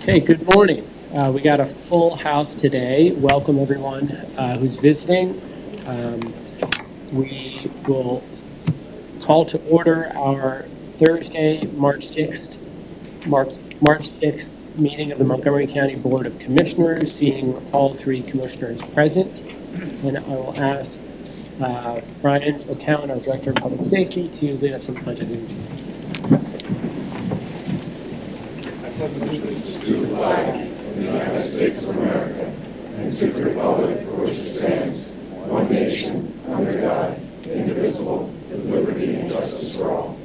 Okay, good morning. We got a full house today. Welcome everyone who's visiting. Um, we will call to order our Thursday, March 6th meeting of the Montgomery County Board of Commissioners, seeing all three commissioners present. And I will ask Brian McCown, our Director of Public Safety, to lead us in the Pledge of Allegiance. To the flag of the United States of America and to the republic for which it stands, one nation, under God, indivisible, with liberty and justice for all.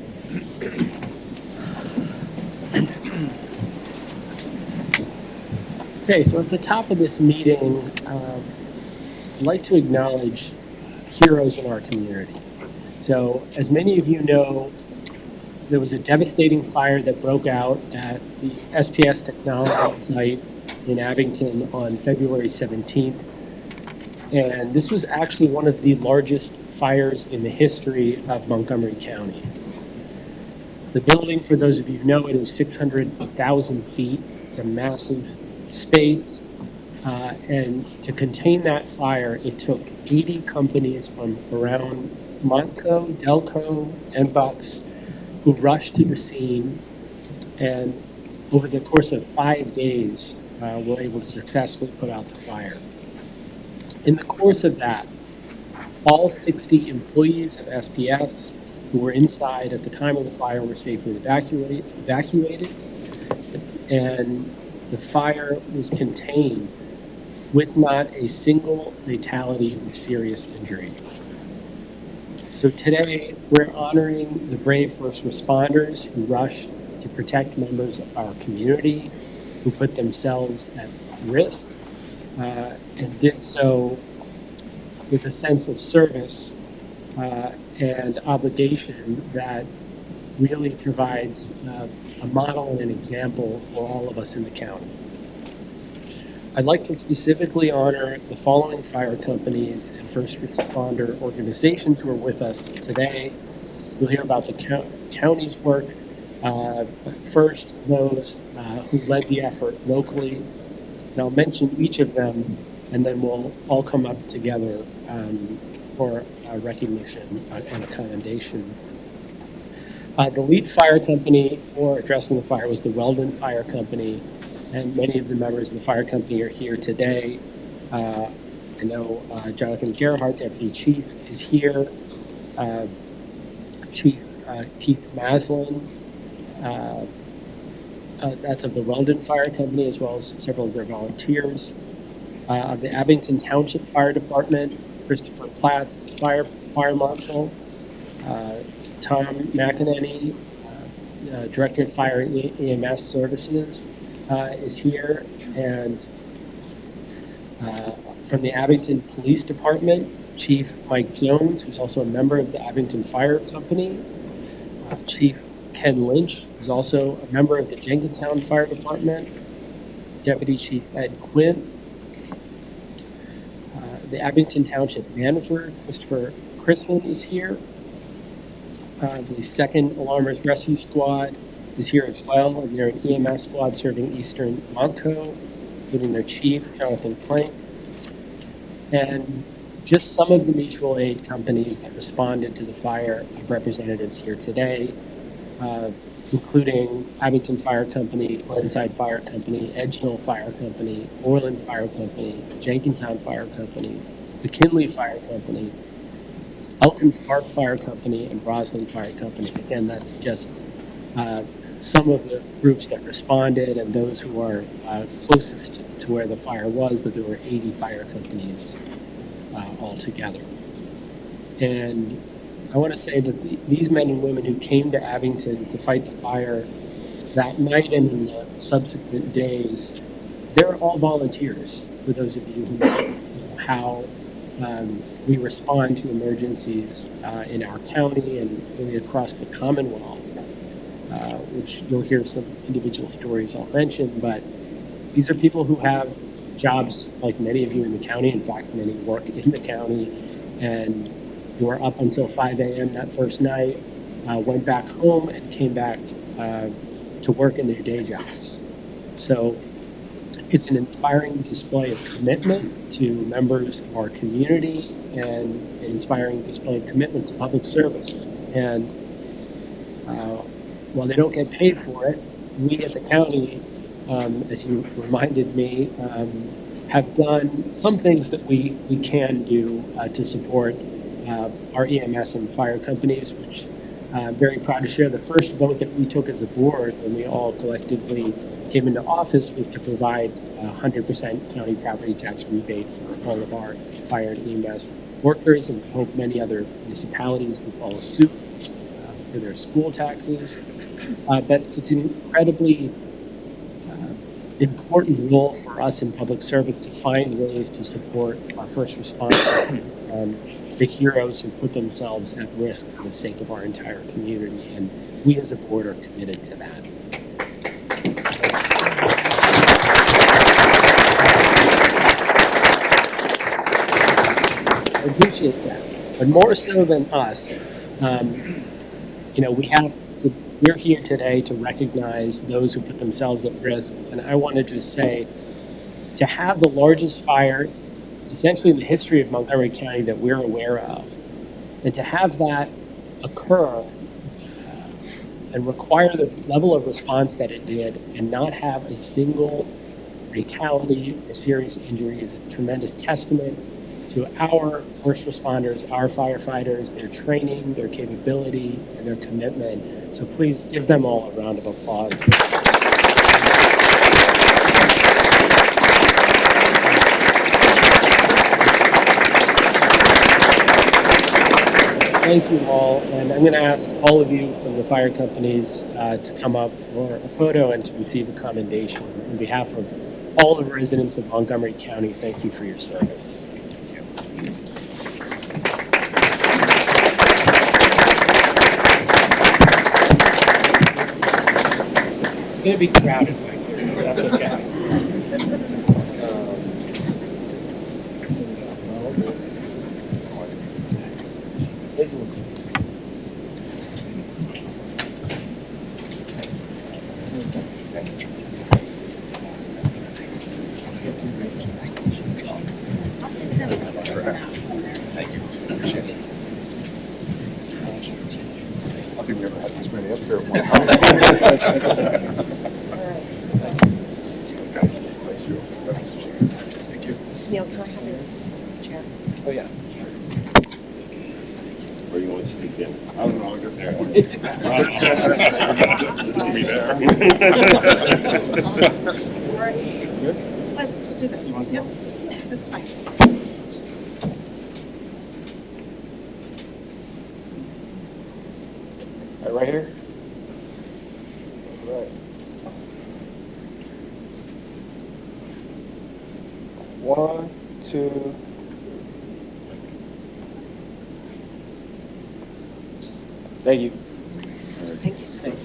Okay, so at the top of this meeting, I'd like to acknowledge heroes in our community. So, as many of you know, there was a devastating fire that broke out at the SPS Technology site in Abington on February 17th. And this was actually one of the largest fires in the history of Montgomery County. The building, for those of you who know it, is 600,000 feet. It's a massive space. And to contain that fire, it took 80 companies from around Montco, Delco, and Bucks who rushed to the scene, and over the course of 5 days, were able to successfully put out the fire. In the course of that, all 60 employees of SPS who were inside at the time of the fire were safely evacuated, and the fire was contained with not a single fatality or serious injury. So today, we're honoring the brave first responders who rushed to protect members of our community, who put themselves at risk, and did so with a sense of service and obligation that really provides a model and an example for all of us in the county. I'd like to specifically honor the following fire companies and first responder organizations who are with us today. We'll hear about the county's work. But first, those who led the effort locally. And I'll mention each of them, and then we'll all come up together for recognition and a commendation. The lead fire company for addressing the fire was the Weldon Fire Company, and many of the members of the fire company are here today. I know Jonathan Gerhardt, Deputy Chief, is here. Chief Keith Maslin, that's of the Weldon Fire Company, as well as several of their volunteers. Of the Abington Township Fire Department, Christopher Platts, Fire Marshal, Tom McEnany, Director of Fire EMS Services, is here, and from the Abington Police Department, Chief Mike Jones, who's also a member of the Abington Fire Company, Chief Ken Lynch is also a member of the Jenkintown Fire Department, Deputy Chief Ed Quinn, the Abington Township Manager, Christopher Chrisman, is here. The 2nd Alarmers Rescue Squad is here as well, and they're an EMS squad serving Eastern Montco, including their chief, Jonathan Plank. And just some of the mutual aid companies that responded to the fire have representatives here today, including Abington Fire Company, Glenside Fire Company, Edge Hill Fire Company, Orland Fire Company, Jenkintown Fire Company, McKinley Fire Company, Elkins Park Fire Company, and Roslyn Fire Company. Again, that's just some of the groups that responded and those who are closest to where the fire was, but there were 80 fire companies altogether. And I want to say that these men and women who came to Abington to fight the fire that night and in the subsequent days, they're all volunteers, for those of you who know how we respond to emergencies in our county and really across the Commonwealth. Which you'll hear some individual stories I'll mention, but these are people who have jobs like many of you in the county. In fact, many work in the county, and who are up until 5 a.m. that first night, went back home and came back to work in their day jobs. So It's an inspiring display of commitment to members of our community and an inspiring display of commitment to public service. And while they don't get paid for it, we at the county, as you reminded me, have done some things that we can do to support our EMS and fire companies, which I'm very proud to share. The first vote that we took as a board when we all collectively came into office was to provide 100% county property tax rebate for all of our fire and EMS workers, and we hope many other municipalities will follow suit for their school taxes. But it's an incredibly important role for us in public service to find ways to support our first responders and the heroes who put themselves at risk for the sake of our entire community. And we as a board are committed to that. I appreciate that. But more so than us, we're here today to recognize those who put themselves at risk. And I want to just say, to have the largest fire essentially in the history of Montgomery County that we're aware of, and to have that occur and require the level of response that it did and not have a single fatality or serious injury is a tremendous testament to our first responders, our firefighters, their training, their capability, and their commitment. So please give them all a round of applause. Thank you all, and I'm going to ask all of you from the fire companies to come up for a photo and to receive a commendation. On behalf of all the residents of Montgomery County, thank you for your service. Thank you. It's going to be crowded back here, but that's okay. Thank you. Appreciate it. I think we ever had this many up here at one time. Thank you. Neil, can I have your chair? Oh, yeah. Where you want to speak in? I don't know, I guess there. Be there. Slide, do this. Yep, that's fine. Right here? Right. 1, 2. Thank you. Thank you so much.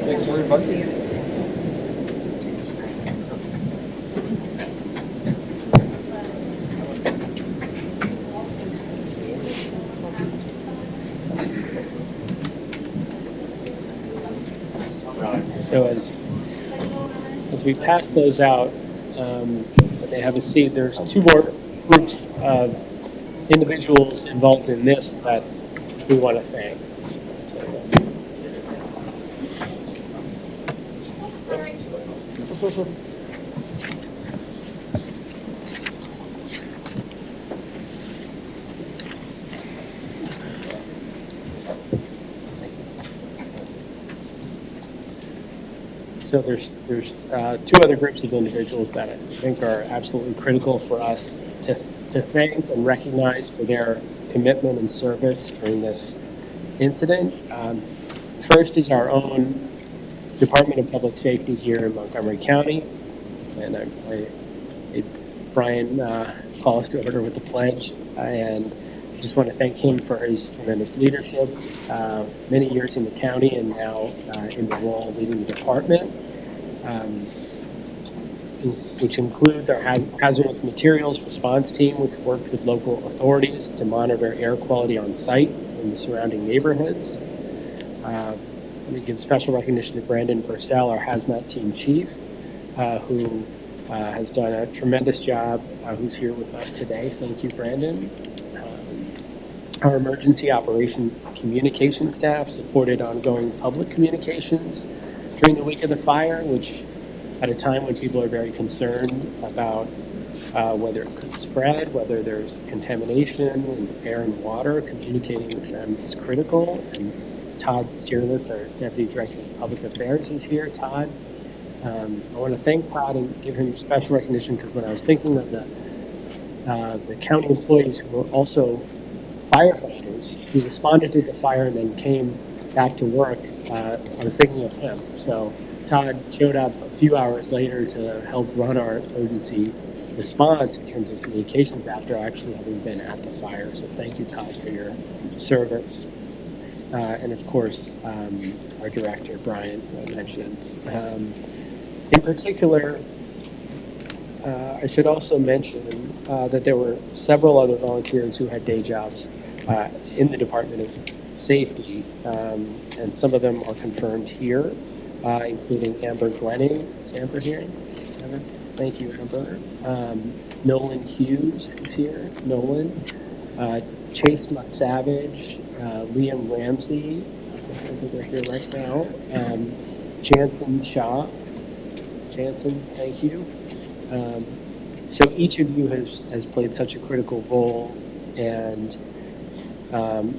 Thanks for inviting me. So as we pass those out, they have a seat. There's 2 more groups of individuals involved in this that we want to thank. So there's 2 other groups of individuals that I think are absolutely critical for us to thank and recognize for their commitment and service during this incident. First is our own Department of Public Safety here in Montgomery County, and Brian call us to order with the pledge, and I just want to thank him for his tremendous leadership, many years in the county and now in the role of leading the department. which includes our hazardous materials response team, which worked with local authorities to monitor air quality on site in the surrounding neighborhoods. Let me give special recognition to Brandon Purcell, our hazmat team chief, who has done a tremendous job, who's here with us today. Thank you, Brandon. Our emergency operations communication staff supported ongoing public communications during the week of the fire, which at a time when people are very concerned about whether it could spread, whether there's contamination in air and water, communicating with them is critical. And Todd Stierlitz, our Deputy Director of Public Affairs, is here. Todd, I want to thank Todd and give him special recognition, because when I was thinking of the county employees who were also firefighters who responded to the fire and then came back to work, I was thinking of him. So Todd showed up a few hours later to help run our emergency response in terms of communications after actually having been at the fire. So thank you, Todd, for your service. And of course, our director, Brian, who I mentioned. In particular, I should also mention that there were several other volunteers who had day jobs in the Department of Safety, and some of them are confirmed here, including Amber Glenning. Is Amber here? Amber? Thank you, Amber. Nolan Hughes is here. Nolan. Chase Mutt-Savage, Liam Ramsey, I think they're here right now. Jansen Shaw. Jansen, thank you. So each of you has played such a critical role, and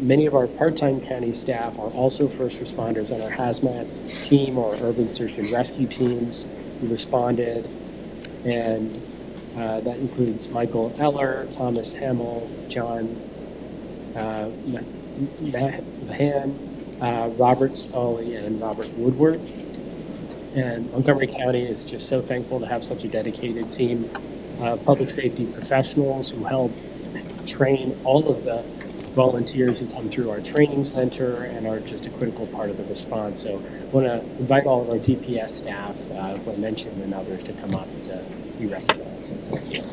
many of our part-time county staff are also first responders on our hazmat team or urban search and rescue teams who responded, and that includes Michael Eller, Thomas Hamill, John Mahan, Robert Stolley, and Robert Woodward. And Montgomery County is just so thankful to have such a dedicated team of public safety professionals who help train all of the volunteers who come through our training center and are just a critical part of the response. So I want to invite all of our DPS staff, who I mentioned, and others to come up to be recognized. Thank you.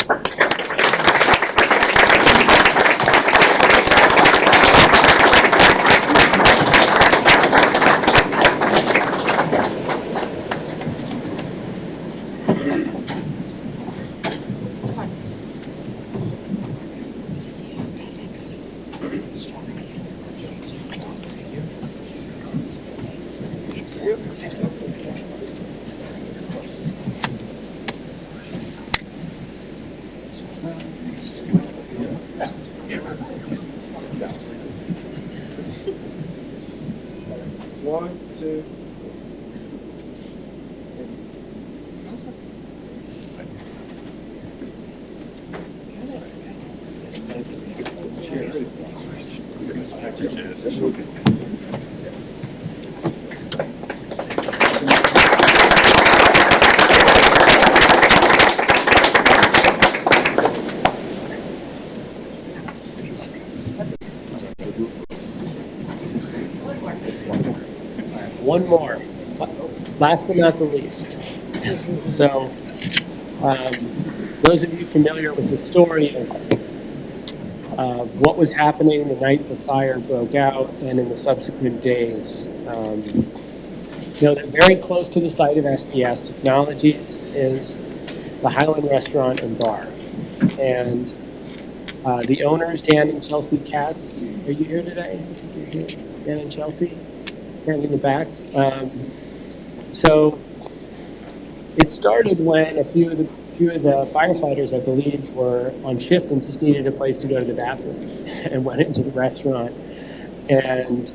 One, two. One more, last but not the least. So, those of you familiar with the story of what was happening the night the fire broke out and in the subsequent days, know that very close to the site of SPS Technologies is the Highland Restaurant and Bar. And the owners, Dan and Chelsea Katz, are you here today? I think you're here. Dan and Chelsea, standing in the back. So it started when a few of the firefighters, I believe, were on shift and just needed a place to go to the bathroom and went into the restaurant. And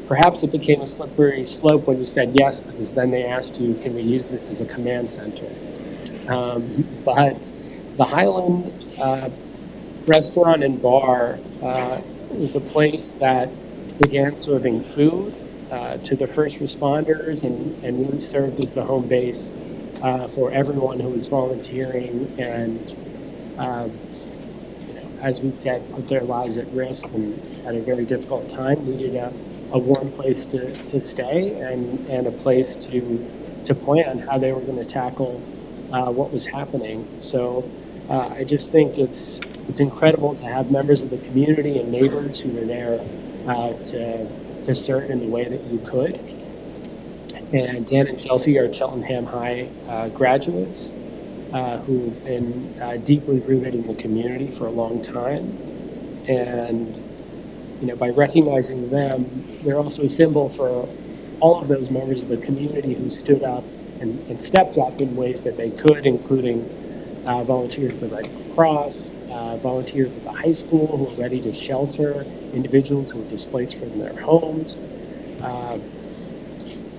perhaps it became a slippery slope when you said yes, because then they asked you, can we use this as a command center? But the Highland Restaurant and Bar was a place that began serving food to the first responders and really served as the home base for everyone who was volunteering and, as we said, put their lives at risk and at a very difficult time, needed a warm place to stay and a place to plan how they were going to tackle what was happening. So I just think it's incredible to have members of the community and neighbors who were there to serve in the way that you could. And Dan and Chelsea are Cheltenham High graduates who've been deeply rooted in the community for a long time. And by recognizing them, they're also a symbol for all of those members of the community who stood up and stepped up in ways that they could, including volunteers at the Red Cross, volunteers at the high school who were ready to shelter individuals who were displaced from their homes,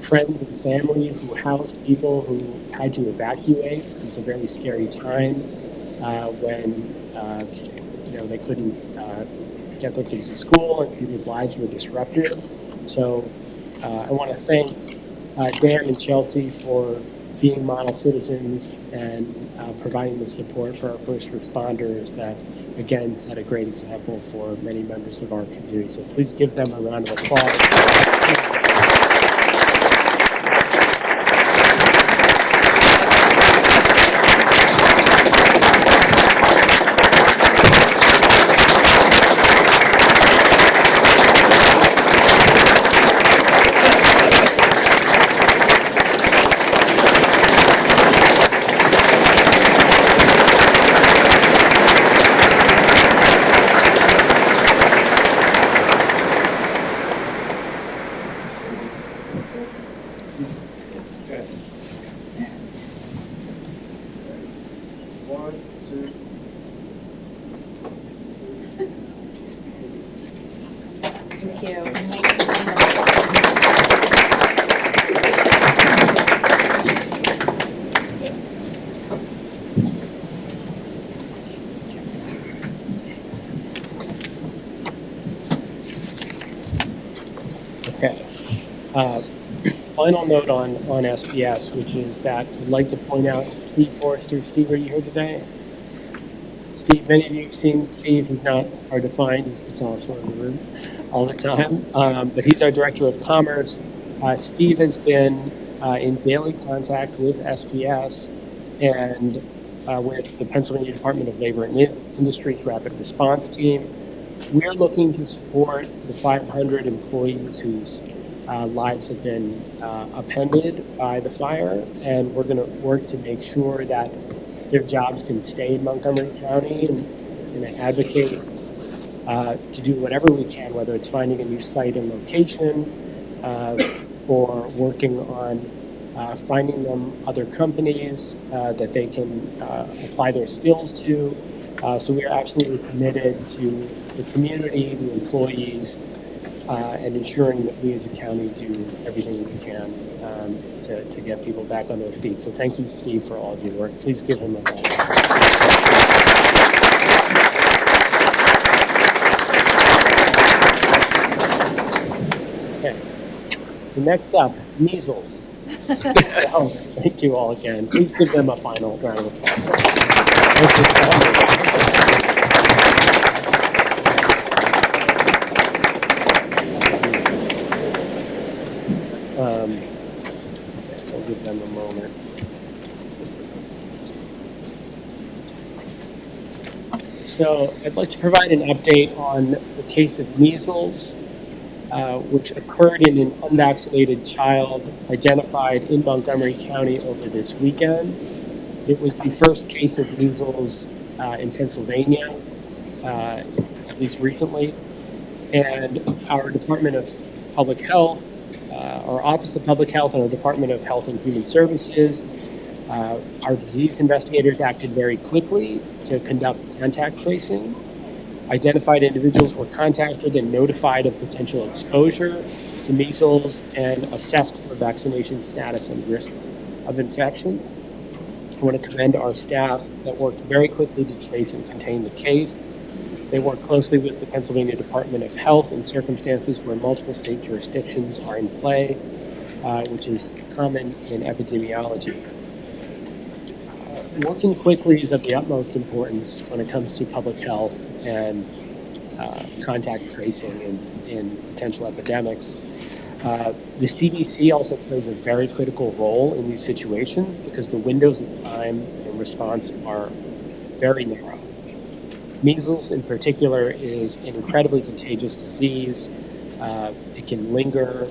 friends and family who housed people who had to evacuate. It was a very scary time when they couldn't get their kids to school and people's lives were disrupted. So I want to thank Dan and Chelsea for being model citizens and providing the support for our first responders that, again, set a great example for many members of our community. So please give them a round of applause. Okay. 1, 2. Thank you. Okay. Final note on SPS, which is that I'd like to point out Steve Forrester. Steve, are you here today? Steve, many of you have seen Steve. He's not hard to find. He's the tallest one in the room all the time. But he's our Director of Commerce. Steve has been in daily contact with SPS and with the Pennsylvania Department of Labor and Industries Rapid Response Team. We're looking to support the 500 employees whose lives have been upended by the fire, and we're going to work to make sure that their jobs can stay in Montgomery County and advocate to do whatever we can, whether it's finding a new site and location or working on finding them other companies that they can apply their skills to. So we are absolutely committed to the community, the employees, and ensuring that we as a county do everything we can to get people back on their feet. So thank you, Steve, for all of your work. Please give him a round. Okay. So next up, measles. So thank you all again. Please give them a final round of applause. Thank you. So I'll give them a moment. So I'd like to provide an update on the case of measles, which occurred in an unvaccinated child identified in Montgomery County over this weekend. It was the first case of measles in Pennsylvania, at least recently, and our Department of Public Health, our Office of Public Health, and our Department of Health and Human Services, our disease investigators acted very quickly to conduct contact tracing. Identified individuals were contacted and notified of potential exposure to measles and assessed for vaccination status and risk of infection. I want to commend our staff that worked very quickly to trace and contain the case. They work closely with the Pennsylvania Department of Health in circumstances where multiple state jurisdictions are in play, which is common in epidemiology. Working quickly is of the utmost importance when it comes to public health and contact tracing in potential epidemics. The CDC also plays a very critical role in these situations because the windows of time and response are very narrow. Measles, in particular, is an incredibly contagious disease. It can linger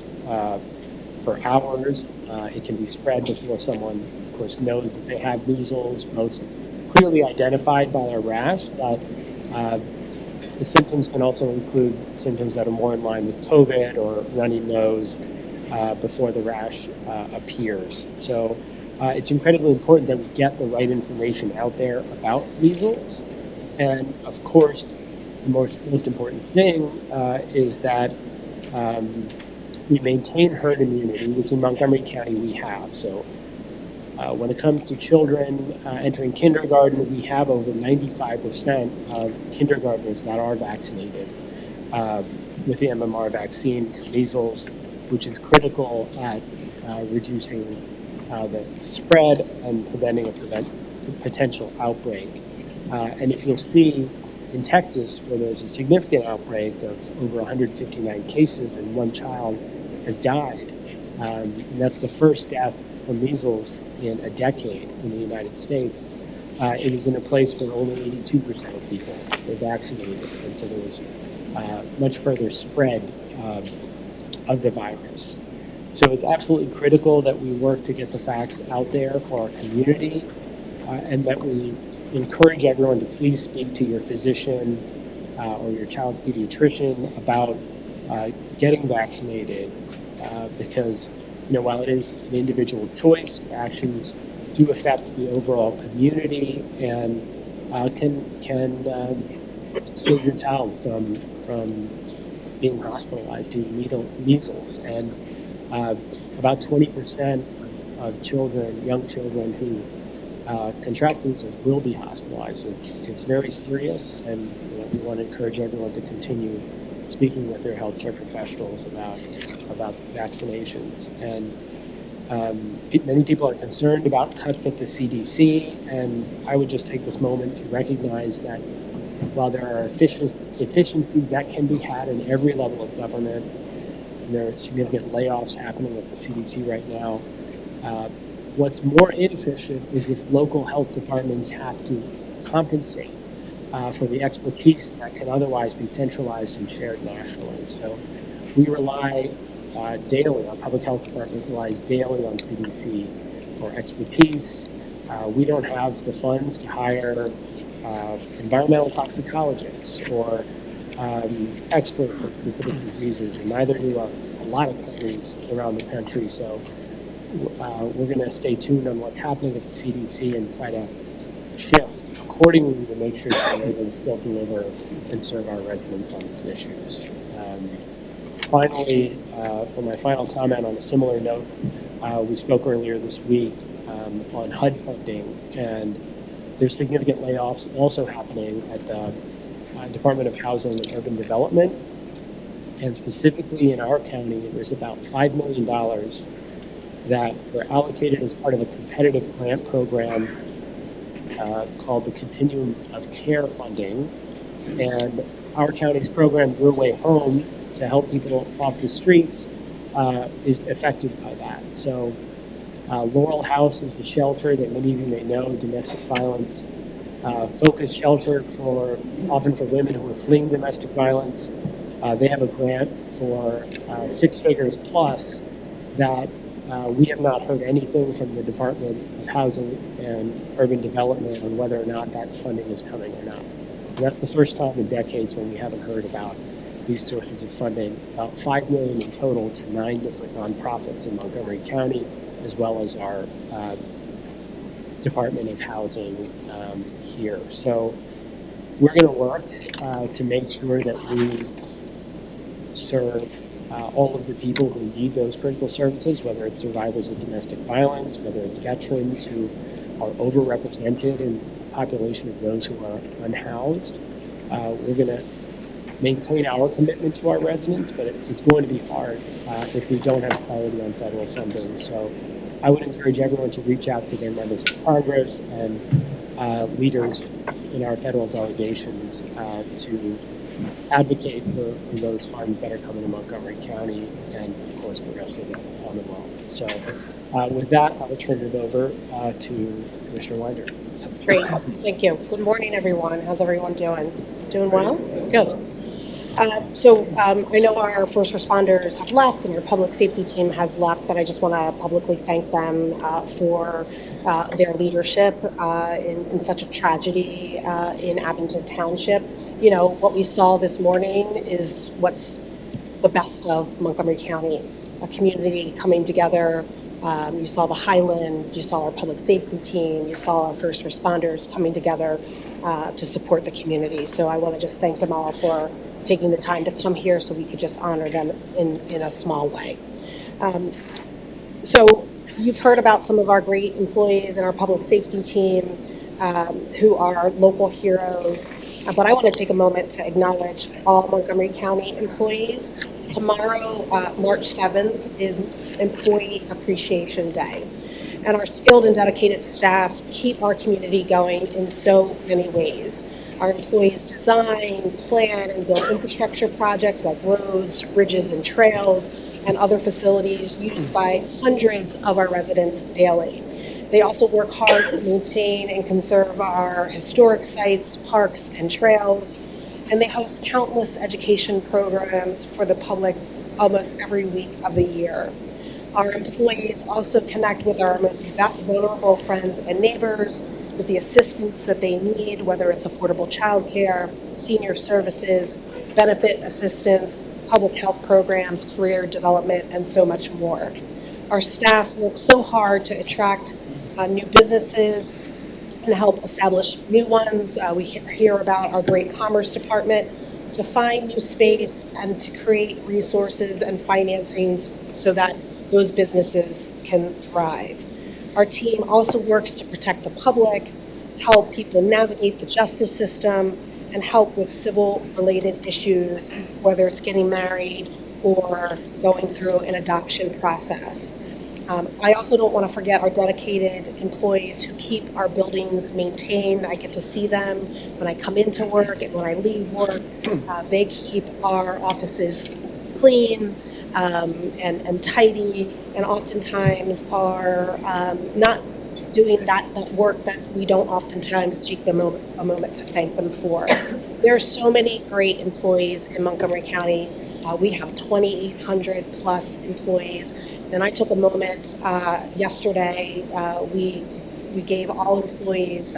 for hours. It can be spread before someone, of course, knows that they have measles, most clearly identified by a rash, but the symptoms can also include symptoms that are more in line with COVID or runny nose before the rash appears. So it's incredibly important that we get the right information out there about measles. And of course, the most important thing is that we maintain herd immunity, which in Montgomery County we have. So when it comes to children entering kindergarten, we have over 95% of kindergartners that are vaccinated with the MMR vaccine, measles, which is critical at reducing the spread and preventing a potential outbreak. And if you'll see in Texas, where there's a significant outbreak of over 159 cases and one child has died, and that's the first death from measles in a decade in the United States. It was in a place where only 82% of people were vaccinated, and so there was much further spread of the virus. So it's absolutely critical that we work to get the facts out there for our community, and that we encourage everyone to please speak to your physician or your child's pediatrician about getting vaccinated, because while it is an individual choice, actions do affect the overall community and can save your child from being hospitalized due to measles. And about 20% of children, young children who contract measles will be hospitalized. So it's very serious, and we want to encourage everyone to continue speaking with their healthcare professionals about vaccinations. And many people are concerned about cuts at the CDC, and I would just take this moment to recognize that while there are efficiencies that can be had in every level of government, and there are significant layoffs happening at the CDC right now, what's more inefficient is if local health departments have to compensate for the expertise that can otherwise be centralized and shared nationally. So we rely daily, our public health department relies daily on CDC for expertise. We don't have the funds to hire environmental toxicologists or experts on specific diseases, and neither do a lot of counties around the country. So we're going to stay tuned on what's happening at the CDC and try to shift accordingly to make sure that we can still deliver and serve our residents on these issues. Finally, for my final comment on a similar note, we spoke earlier this week on HUD funding, and there's significant layoffs also happening at the Department of Housing and Urban Development. And specifically in our county, there's about $5 million that were allocated as part of a competitive grant program called the Continuum of Care Funding. And our county's program, Your Way Home, to help people off the streets, is affected by that. So Laurel House is the shelter that many of you may know, domestic violence focused shelter often for women who are fleeing domestic violence. They have a grant for 6 figures plus that we have not heard anything from the Department of Housing and Urban Development on whether or not that funding is coming or not. And that's the first time in decades when we haven't heard about these sources of funding. About $5 million in total to 9 different nonprofits in Montgomery County, as well as our Department of Housing here. So we're going to work to make sure that we serve all of the people who need those critical services, whether it's survivors of domestic violence, whether it's veterans who are overrepresented in the population of those who are unhoused. We're going to maintain our commitment to our residents, but it's going to be hard if we don't have clarity on federal funding. So I would encourage everyone to reach out to their members of Congress and leaders in our federal delegations to advocate for those funds that are coming to Montgomery County and, of course, the rest of the Commonwealth. So with that, I'll turn it over to Commissioner Winder. Great, thank you. Good morning, everyone. How's everyone doing? Doing well? Good. I know our first responders have left and your public safety team has left, but I just want to publicly thank them for their leadership in such a tragedy in Abington Township. You know, what we saw this morning is what's the best of Montgomery County, a community coming together. You saw the Highland, you saw our public safety team, you saw our first responders coming together to support the community. So I want to just thank them all for taking the time to come here so we could just honor them in a small way. So you've heard about some of our great employees in our public safety team who are local heroes, but I want to take a moment to acknowledge all Montgomery County employees. Tomorrow, March 7th, is Employee Appreciation Day. And our skilled and dedicated staff keep our community going in so many ways. Our employees design, plan, and build infrastructure projects like roads, bridges, and trails, and other facilities used by hundreds of our residents daily. They also work hard to maintain and conserve our historic sites, parks, and trails, and they host countless education programs for the public almost every week of the year. Our employees also connect with our most vulnerable friends and neighbors with the assistance that they need, whether it's affordable childcare, senior services, benefit assistance, public health programs, career development, and so much more. Our staff work so hard to attract new businesses and help establish new ones. We hear about our great Commerce Department to find new space and to create resources and financings so that those businesses can thrive. Our team also works to protect the public, help people navigate the justice system, and help with civil-related issues, whether it's getting married or going through an adoption process. I also don't want to forget our dedicated employees who keep our buildings maintained. I get to see them when I come into work and when I leave work. They keep our offices clean and tidy, and oftentimes are not doing that work that we don't oftentimes take a moment to thank them for. There are so many great employees in Montgomery County. We have 2,800 plus employees. And I took a moment yesterday. We gave all employees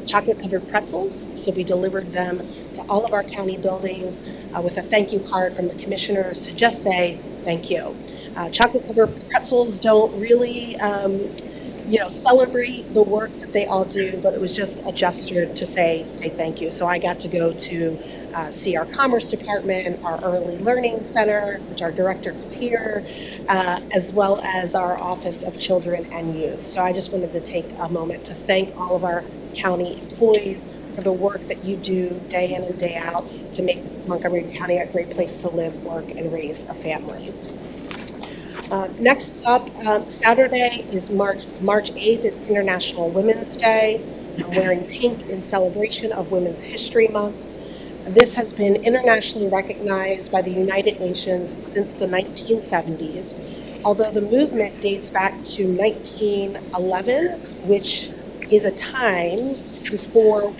chocolate-covered pretzels. So we delivered them to all of our county buildings with a thank you card from the commissioners to just say thank you. Chocolate-covered pretzels don't really, celebrate the work that they all do, but it was just a gesture to say thank you. So I got to go to see our Commerce Department, our Early Learning Center, which our director is here, as well as our Office of Children and Youth. So I just wanted to take a moment to thank all of our county employees for the work that you do day in and day out to make Montgomery County a great place to live, work, and raise a family. Next up, Saturday is March 8th is International Women's Day. I'm wearing pink in celebration of Women's History Month. This has been internationally recognized by the United Nations since the 1970s, although the movement dates back to 1911, which is a time before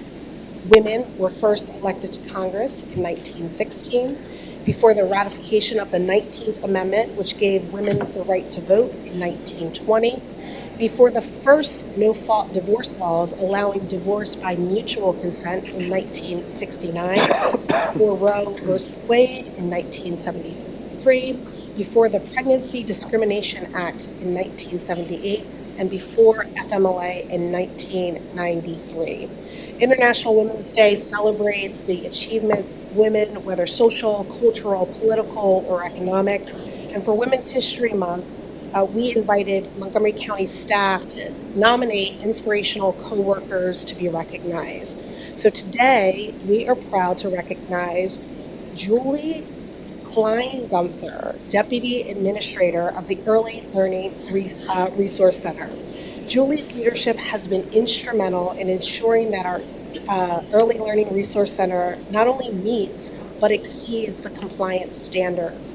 women were first elected to Congress in 1916, before the ratification of the 19th Amendment, which gave women the right to vote in 1920, before the first no-fault divorce laws allowing divorce by mutual consent in 1969, before Roe v. Wade in 1973, before the Pregnancy Discrimination Act in 1978, and before FMLA in 1993. International Women's Day celebrates the achievements of women, whether social, cultural, political, or economic. And for Women's History Month, we invited Montgomery County staff to nominate inspirational coworkers to be recognized. So today, we are proud to recognize Julie Klein-Gunther, Deputy Administrator of the Early Learning Resource Center. Julie's leadership has been instrumental in ensuring that our Early Learning Resource Center not only meets but exceeds the compliance standards.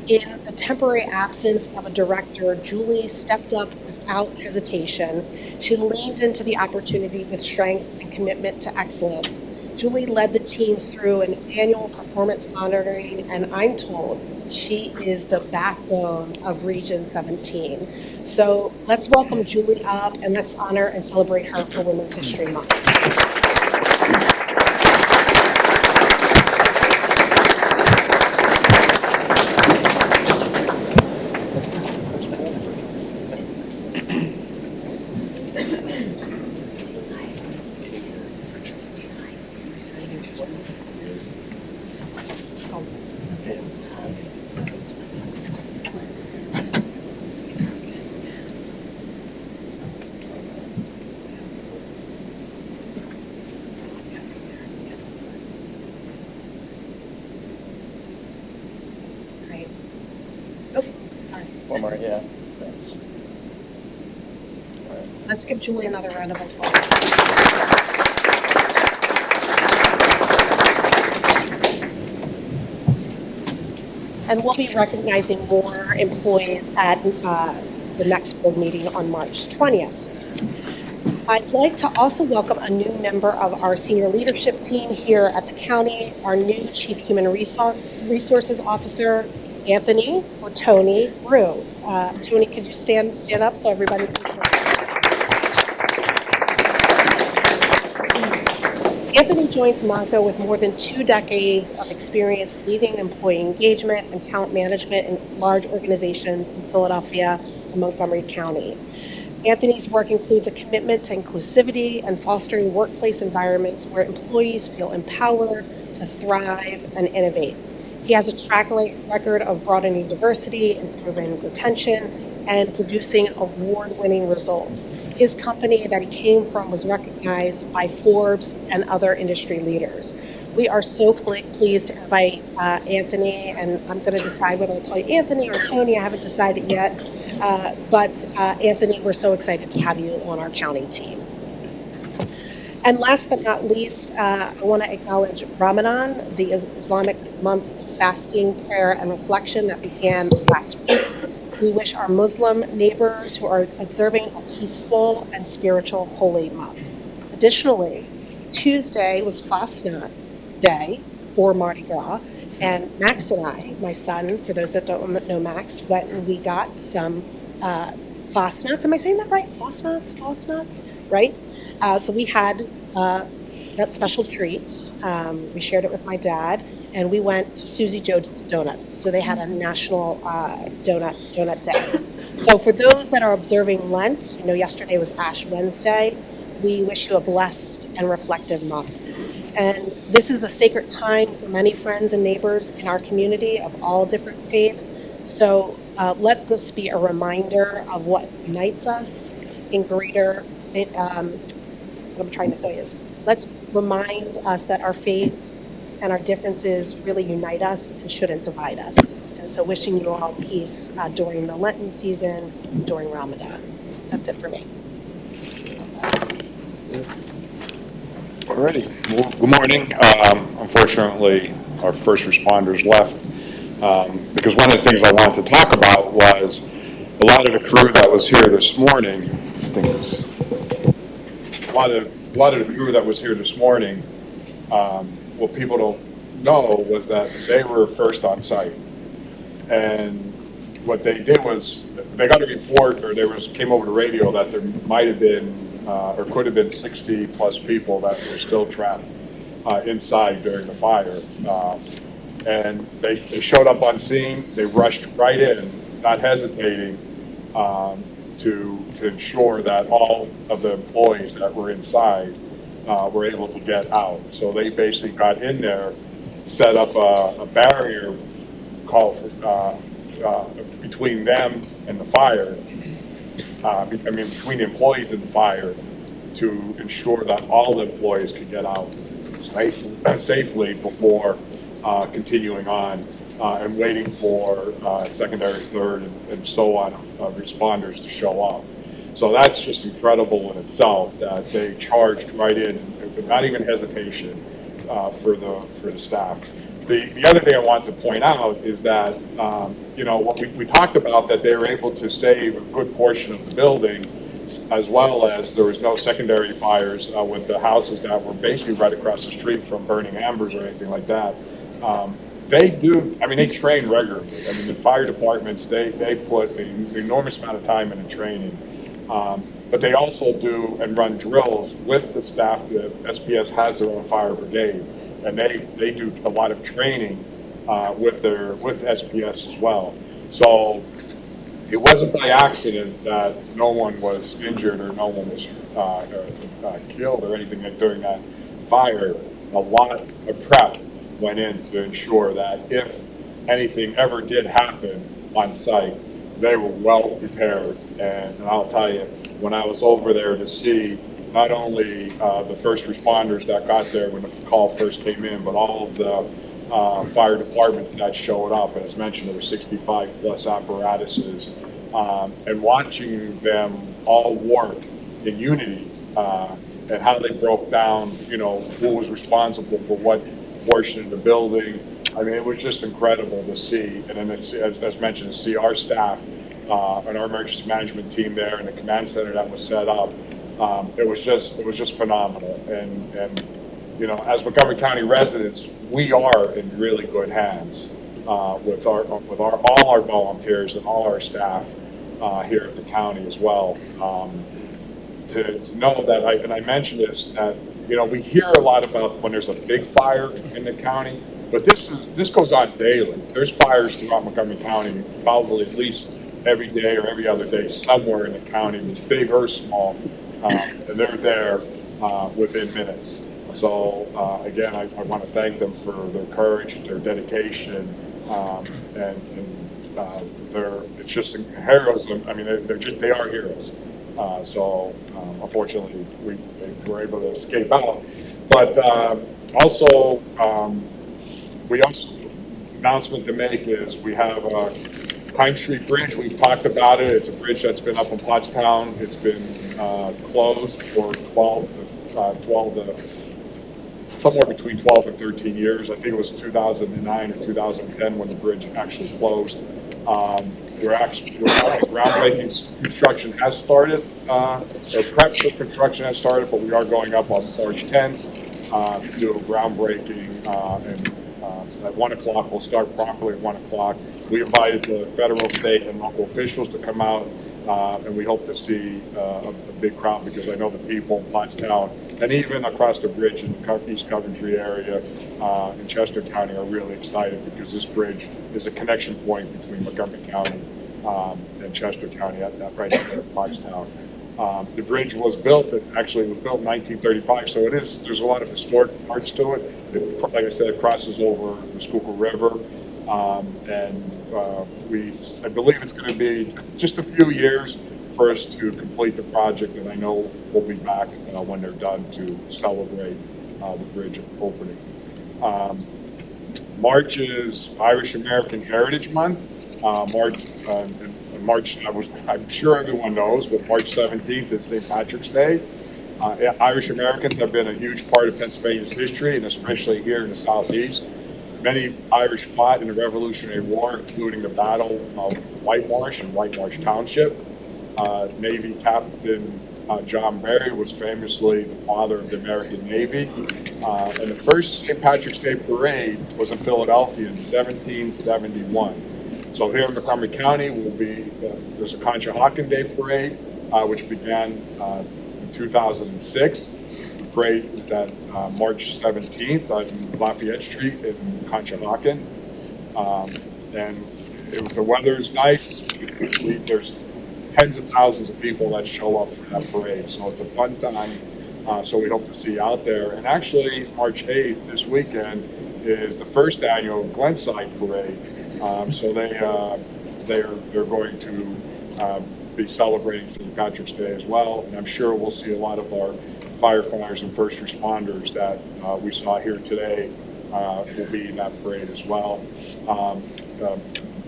In the temporary absence of a director, Julie stepped up without hesitation. She leaned into the opportunity with strength and commitment to excellence. Julie led the team through an annual performance monitoring, and I'm told she is the backbone of Region 17. So let's welcome Julie up and let's honor and celebrate her for Women's History Month. Great. Oh, sorry. One more, yeah. Thanks. Let's give Julie another round of applause. And we'll be recognizing more employees at the next board meeting on March 20th. I'd like to also welcome a new member of our senior leadership team here at the county, our new Chief Human Resources Officer, Anthony, or Tony Rue. Tony, could you stand up so everybody can hear? Anthony joins Marco with more than 2 decades of experience leading employee engagement and talent management in large organizations in Philadelphia and Montgomery County. Anthony's work includes a commitment to inclusivity and fostering workplace environments where employees feel empowered to thrive and innovate. He has a track record of broadening diversity, improving retention, and producing award-winning results. His company that he came from was recognized by Forbes and other industry leaders. We are so pleased to invite Anthony, and I'm going to decide whether I call you Anthony or Tony. I haven't decided yet. But Anthony, we're so excited to have you on our county team. And last but not least, I want to acknowledge Ramadan, the Islamic month of fasting, prayer, and reflection that began last week. We wish our Muslim neighbors who are observing a peaceful and spiritual holy month. Additionally, Tuesday was Fastnacht Day, or Mardi Gras, and Max and I, my son, for those that don't know Max, went and we got some Fastnachts. Am I saying that right? Fastnachts, right? So we had that special treat. We shared it with my dad, and we went to Susie Joe's Donut. So they had a national donut day. So for those that are observing Lent, yesterday was Ash Wednesday, we wish you a blessed and reflective month. And this is a sacred time for many friends and neighbors in our community of all different faiths. So let this be a reminder of what unites us in greater, what I'm trying to say is, let's remind us that our faith and our differences really unite us and shouldn't divide us. And so wishing you all peace during the Lenten season, during Ramadan. That's it for me. Alrighty. Well, good morning. Unfortunately, our first responders left because one of the things I wanted to talk about was a lot of the crew that was here this morning. A lot of the crew that was here this morning. What people don't know was that they were first on site, and what they did was they got a report, or came over the radio that there might have been or could have been 60 plus people that were still trapped inside during the fire. And they showed up on scene, they rushed right in, not hesitating, to ensure that all of the employees that were inside were able to get out. So they basically got in there, set up a barrier between them and the fire, between the employees and the fire, to ensure that all the employees could get out safely before continuing on and waiting for secondary, third, and so on responders to show up. So that's just incredible in itself that they charged right in, not even hesitation for the staff. The other thing I wanted to point out is that, what we talked about, that they were able to save a good portion of the building, as well as there was no secondary fires with the houses that were basically right across the street from burning embers or anything like that. They train regularly. I mean, the fire departments, they put an enormous amount of time into training. But they also do and run drills with the staff. The SPS has their own fire brigade, and they do a lot of training with SPS as well. So it wasn't by accident that no one was injured or no one was killed or anything during that fire. A lot of prep went in to ensure that if anything ever did happen on site, they were well prepared. And I'll tell you, when I was over there to see not only the first responders that got there when the call first came in, but all of the fire departments that showed up, as mentioned, there were 65 plus apparatuses, and watching them all work in unity and how they broke down, who was responsible for what portion of the building. I mean, it was just incredible to see. And then, as mentioned, to see our staff and our emergency management team there and the command center that was set up. It was just phenomenal. And as Montgomery County residents, we are in really good hands with all our volunteers and all our staff here at the county as well. To know that, I mentioned this, that we hear a lot about when there's a big fire in the county, but this goes on daily. There's fires throughout Montgomery County, probably at least every day or every other day somewhere in the county, big or small, and they're there within minutes. So again, I want to thank them for their courage, their dedication, and it's just heroes. I mean, they are heroes. So unfortunately, we were able to escape out. But also, announcement to make is we have Pine Street Bridge. We've talked about it. It's a bridge that's been up in Pottstown. It's been closed for 12 to somewhere between 12 and 13 years. I think it was 2009 or 2010 when the bridge actually closed. Groundbreaking construction has started, or prep for construction has started, but we are going up on March 10th to do a groundbreaking, and at 1 o'clock, we'll start properly at 1 o'clock. We invited the federal, state, and local officials to come out, and we hope to see a big crowd, because I know the people in Pottstown and even across the bridge in the East Coventry area in Chester County are really excited, because this bridge is a connection point between Montgomery County and Chester County right there in Pottstown. The bridge was built, in 1935, so there's a lot of historic parts to it. Like I said, it crosses over the Schuylkill River, and I believe it's going to be just a few years for us to complete the project, and I know we'll be back when they're done to celebrate the bridge opening. March is Irish American Heritage Month. March, I'm sure everyone knows, but March 17th is St. Patrick's Day. Irish Americans have been a huge part of Pennsylvania's history, and especially here in the Southeast. Many Irish fought in the Revolutionary War, including the Battle of White Marsh and White Marsh Township. Navy Captain John Barry was famously the father of the American Navy. And the first St. Patrick's Day parade was in Philadelphia in 1771. So here in Montgomery County, there's a Conshohocken Day parade, which began in 2006. The parade is at March 17th on Lafayette Street in Conshohocken. And if the weather's nice, there's tens of thousands of people that show up for that parade. So it's a fun time. So we hope to see you out there. And actually, March 8th, this weekend, is the first annual Glenside Parade. So they're going to be celebrating St. Patrick's Day as well. And I'm sure we'll see a lot of our firefighters and first responders that we saw here today will be in that parade as well.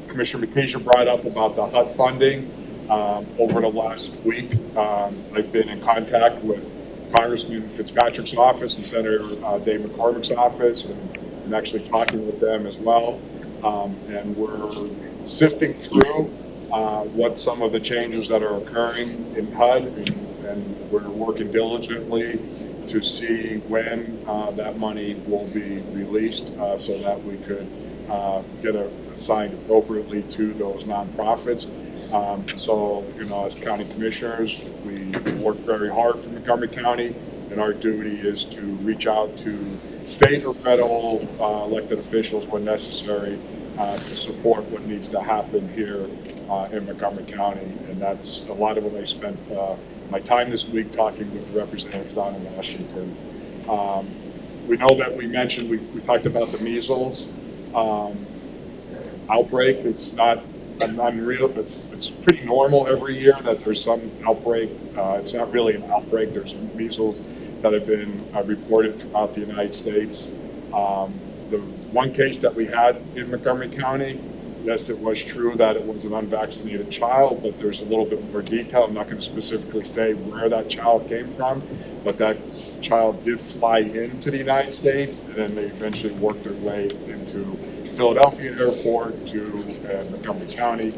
Commissioner McKeisha brought up about the HUD funding. Over the last week, I've been in contact with Congressman Fitzpatrick's office and Senator Dave McCormick's office, and and actually talking with them as well. And we're sifting through what some of the changes that are occurring in HUD, and we're working diligently to see when that money will be released so that we could get assigned appropriately to those nonprofits. So, as county commissioners, we work very hard for Montgomery County, and our duty is to reach out to state or federal elected officials when necessary to support what needs to happen here in Montgomery County. And that's a lot of what I spent my time this week talking with the representatives down in Washington. We know that we talked about the measles outbreak. It's not unreal. It's pretty normal every year that there's some outbreak. It's not really an outbreak. There's measles that have been reported throughout the United States. The one case that we had in Montgomery County, yes, it was true that it was an unvaccinated child, but there's a little bit more detail. I'm not going to specifically say where that child came from, but that child did fly into the United States, and then they eventually worked their way into Philadelphia Airport to Montgomery County.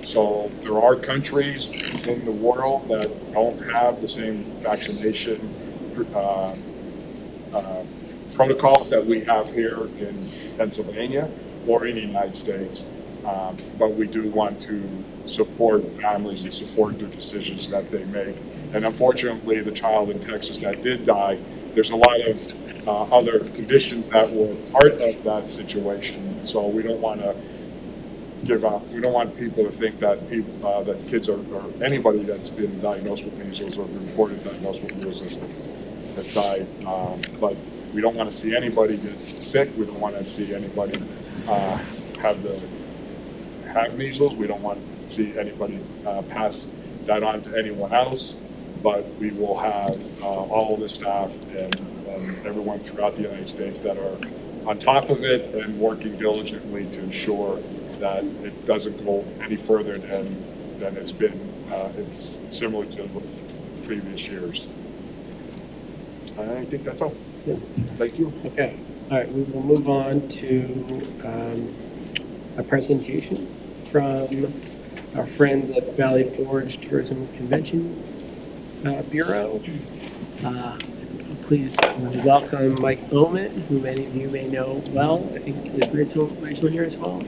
So there are countries in the world that don't have the same vaccination protocols that we have here in Pennsylvania or in the United States. But we do want to support families and support their decisions that they make. And unfortunately, the child in Texas that did die, there's a lot of other conditions that were part of that situation. So we don't want to we don't want people to think that that kids or anybody that's been diagnosed with measles or reported diagnosed with measles has died. But we don't want to see anybody get sick. We don't want to see anybody have measles. We don't want to see anybody pass that on to anyone else. But we will have all of the staff and everyone throughout the United States that are on top of it and working diligently to ensure that it doesn't go any further than it's been. It's similar to the previous years. I think that's all. Yeah. Thank you. Okay. All right. We will move on to a presentation from our friends at Valley Forge Tourism Convention Bureau. Please welcome Mike Bowman, who many of you may know well. I think is Rachel here as well.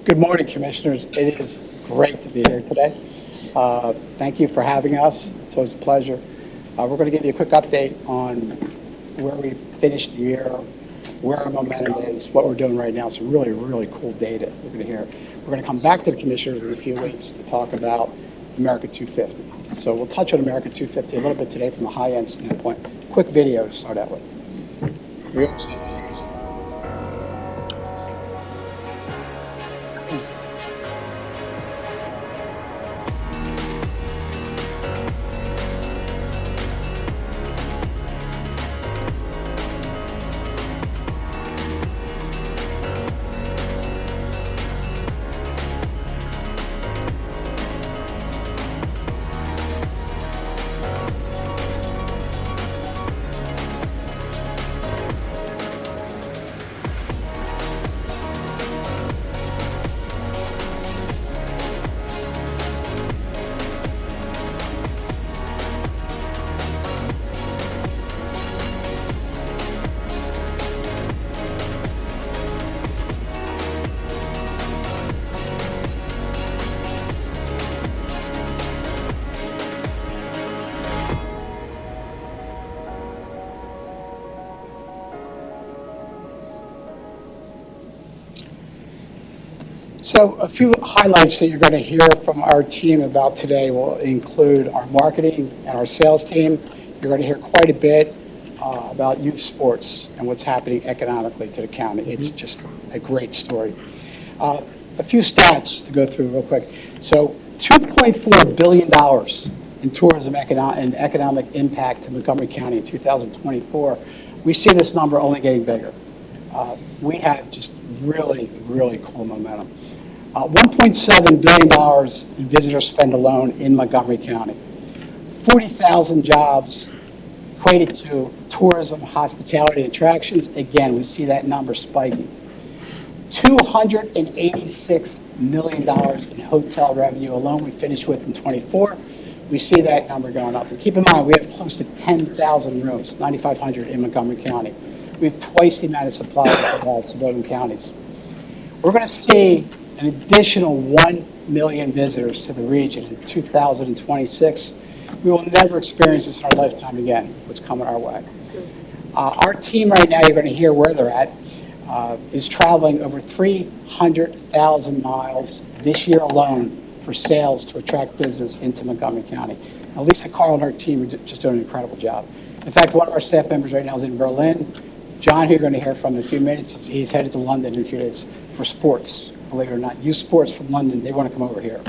Good morning, Commissioners. It is great to be here today. Thank you for having us. It's always a pleasure. We're going to give you a quick update on where we finished the year, where our momentum is, what we're doing right now. Some really, really cool data we're going to hear. We're going to come back to the Commissioners in a few weeks to talk about America 250. So we'll touch on America 250 a little bit today from a high-end standpoint. Quick video to start out with. So a few highlights that you're going to hear from our team about today will include our marketing and our sales team. You're going to hear quite a bit about youth sports and what's happening economically to the county. It's just a great story. A few stats to go through real quick. So $2.4 billion in tourism and economic impact to Montgomery County in 2024. We see this number only getting bigger. We have just really, really cool momentum. $1.7 billion in visitor spend alone in Montgomery County. 40,000 jobs equated to tourism, hospitality, attractions, again, we see that number spiking. $286 million in hotel revenue alone we finished with in '24. We see that number going up. And keep in mind, we have close to 10,000 rooms, 9,500 in Montgomery County. We have twice the amount of supply that we have suburban counties. We're going to see an additional 1 million visitors to the region in 2026. We will never experience this in our lifetime again, what's coming our way. Our team right now, you're going to hear where they're at, is traveling over 300,000 miles this year alone for sales to attract business into Montgomery County. Now, Lisa Carl and her team are just doing an incredible job. In fact, one of our staff members right now is in Berlin. John, who you're going to hear from in a few minutes, he's headed to London in a few days for sports, believe it or not. Youth sports from London, they want to come over here.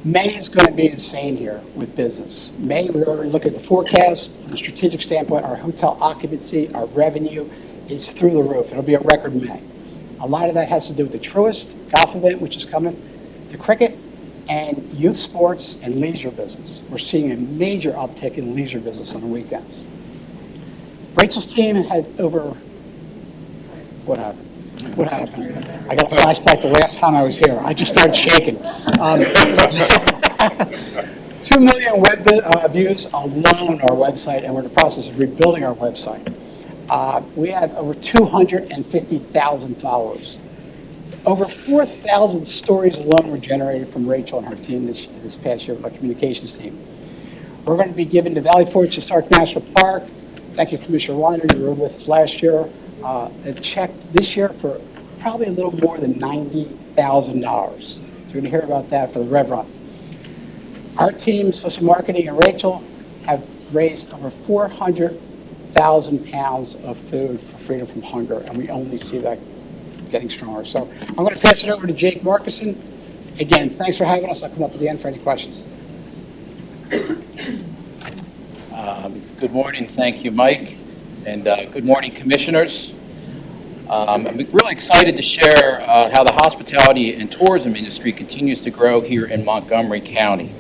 May is going to be insane here with business. May, we're already looking at the forecast. From a strategic standpoint, our hotel occupancy, our revenue is through the roof. It'll be a record May. A lot of that has to do with the Truist golf event, which is coming, the cricket, and youth sports and leisure business. We're seeing a major uptick in leisure business on the weekends. Rachel's team had over, what happened? What happened? I got a flashback the last time I was here. I just started shaking. 2 million web views alone on our website, and we're in the process of rebuilding our website. We have over 250,000 followers. Over 4,000 stories alone were generated from Rachel and her team this past year, my communications team. We're going to be giving the Valley Forge Historic National Park. Thank you, Commissioner Weiner. You were with us last year. A check this year for probably a little more than $90,000. So you're going to hear about that for the Rev Run. Our team, social marketing, and Rachel have raised over 400,000 pounds of food for Freedom from Hunger, and we only see that getting stronger. So I'm going to pass it over to Jake Markison. Again, thanks for having us. I'll come up at the end for any questions. Good morning. Thank you, Mike. And good morning, commissioners. I'm really excited to share how the hospitality and tourism industry continues to grow here in Montgomery County.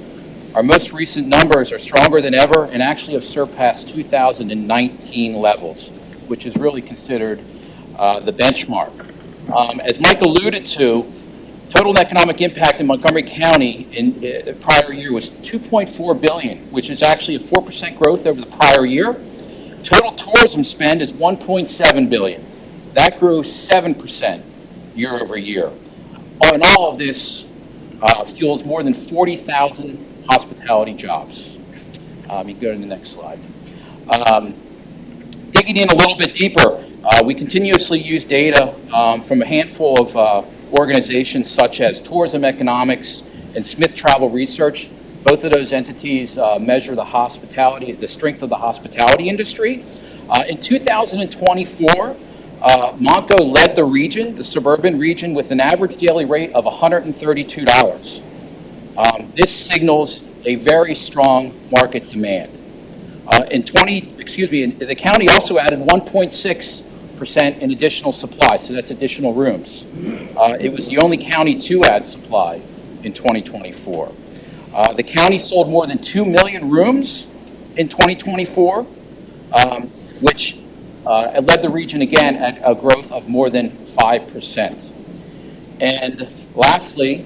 Our most recent numbers are stronger than ever and actually have surpassed 2019 levels, which is really considered the benchmark. As Mike alluded to, total economic impact in Montgomery County in the prior year was $2.4 billion, which is actually a 4% growth over the prior year. Total tourism spend is $1.7 billion. That grew 7% year over year. And all of this fuels more than 40,000 hospitality jobs. You can go to the next slide. Digging in a little bit deeper, we continuously use data from a handful of organizations such as Tourism Economics and Smith Travel Research. Both of those entities measure the strength of the hospitality industry. In 2024, Montco led the region, the suburban region, with an average daily rate of $132. This signals a very strong market demand. The county also added 1.6% in additional supply, so that's additional rooms. It was the only county to add supply in 2024. The county sold more than 2 million rooms in 2024, which led the region again at a growth of more than 5%. And lastly,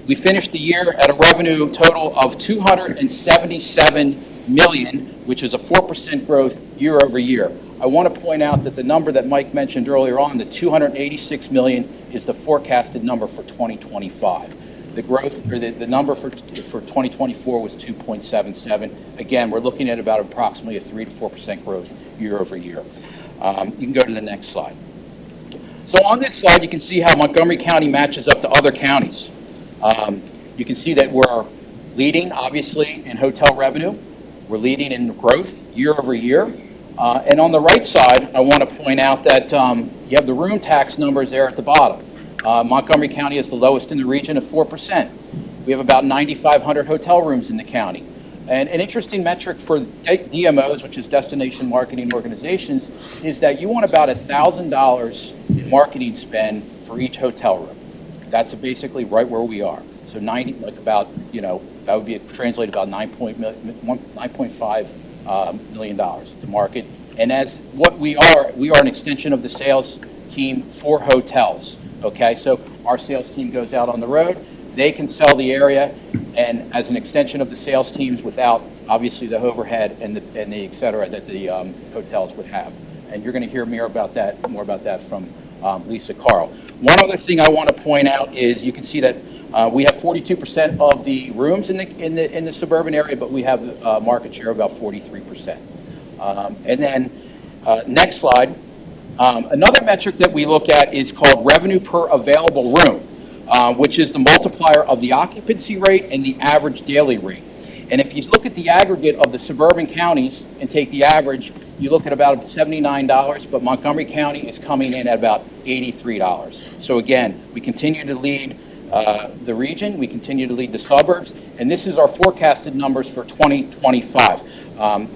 we finished the year at a revenue total of $277 million, which is a 4% growth year over year. I want to point out that the number that Mike mentioned earlier on, the $286 million, is the forecasted number for 2025. The growth, or the number for 2024 was 2.77. Again, we're looking at about approximately a 3 to 4% growth year over year. You can go to the next slide. So on this slide, you can see how Montgomery County matches up to other counties. You can see that we're leading, obviously, in hotel revenue. We're leading in growth year over year. And on the right side, I want to point out that you have the room tax numbers there at the bottom. Montgomery County is the lowest in the region at 4%. We have about 9,500 hotel rooms in the county. And an interesting metric for DMOs, which is Destination Marketing Organizations, is that you want about $1,000 in marketing spend for each hotel room. That's basically right where we are. So That would be translated about $9.5 million to market. And as what we are an extension of the sales team for hotels. Okay, so our sales team goes out on the road. They can sell the area, and as an extension of the sales teams, without obviously the overhead and the et cetera that the hotels would have. And you're going to hear more about that from Lisa Carl. One other thing I want to point out is you can see that we have 42% of the rooms in the suburban area, but we have a market share of about 43%. And then next slide. Another metric that we look at is called revenue per available room, which is the multiplier of the occupancy rate and the average daily rate. And if you look at the aggregate of the suburban counties and take the average, you look at about $79, but Montgomery County is coming in at about $83. So again, we continue to lead the region, we continue to lead the suburbs, and this is our forecasted numbers for 2025.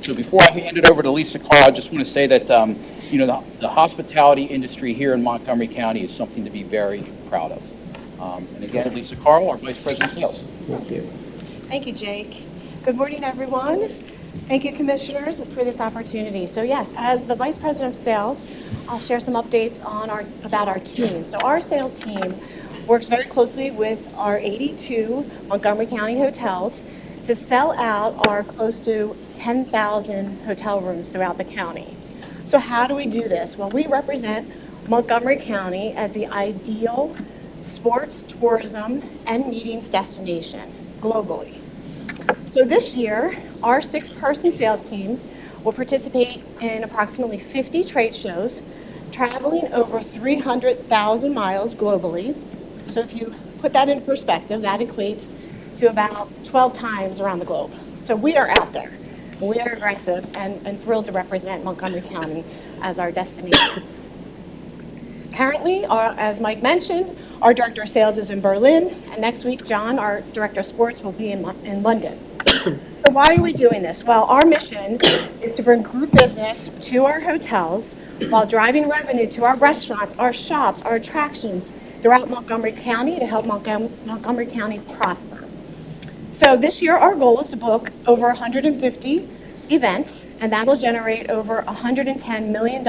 So before I hand it over to Lisa Carl, I just want to say that the hospitality industry here in Montgomery County is something to be very proud of. And again, Lisa Carl, our Vice President of Sales. Thank you. Thank you, Jake. Good morning, everyone. Thank you, Commissioners, for this opportunity. So yes, as the Vice President of Sales, I'll share some updates about our team. So our sales team works very closely with our 82 Montgomery County hotels to sell out our close to 10,000 hotel rooms throughout the county. So how do we do this? Well, we represent Montgomery County as the ideal sports, tourism, and meetings destination globally. So this year, our 6-person sales team will participate in approximately 50 trade shows, traveling over 300,000 miles globally. So if you put that into perspective, that equates to about 12 times around the globe. So we are out there. We are aggressive and thrilled to represent Montgomery County as our destination. Currently, as Mike mentioned, our Director of Sales is in Berlin, and next week, John, our Director of Sports, will be in London. So why are we doing this? Well, our mission is to bring group business to our hotels while driving revenue to our restaurants, our shops, our attractions throughout Montgomery County to help Montgomery County prosper. So this year, our goal is to book over 150 events, and that'll generate over $110 million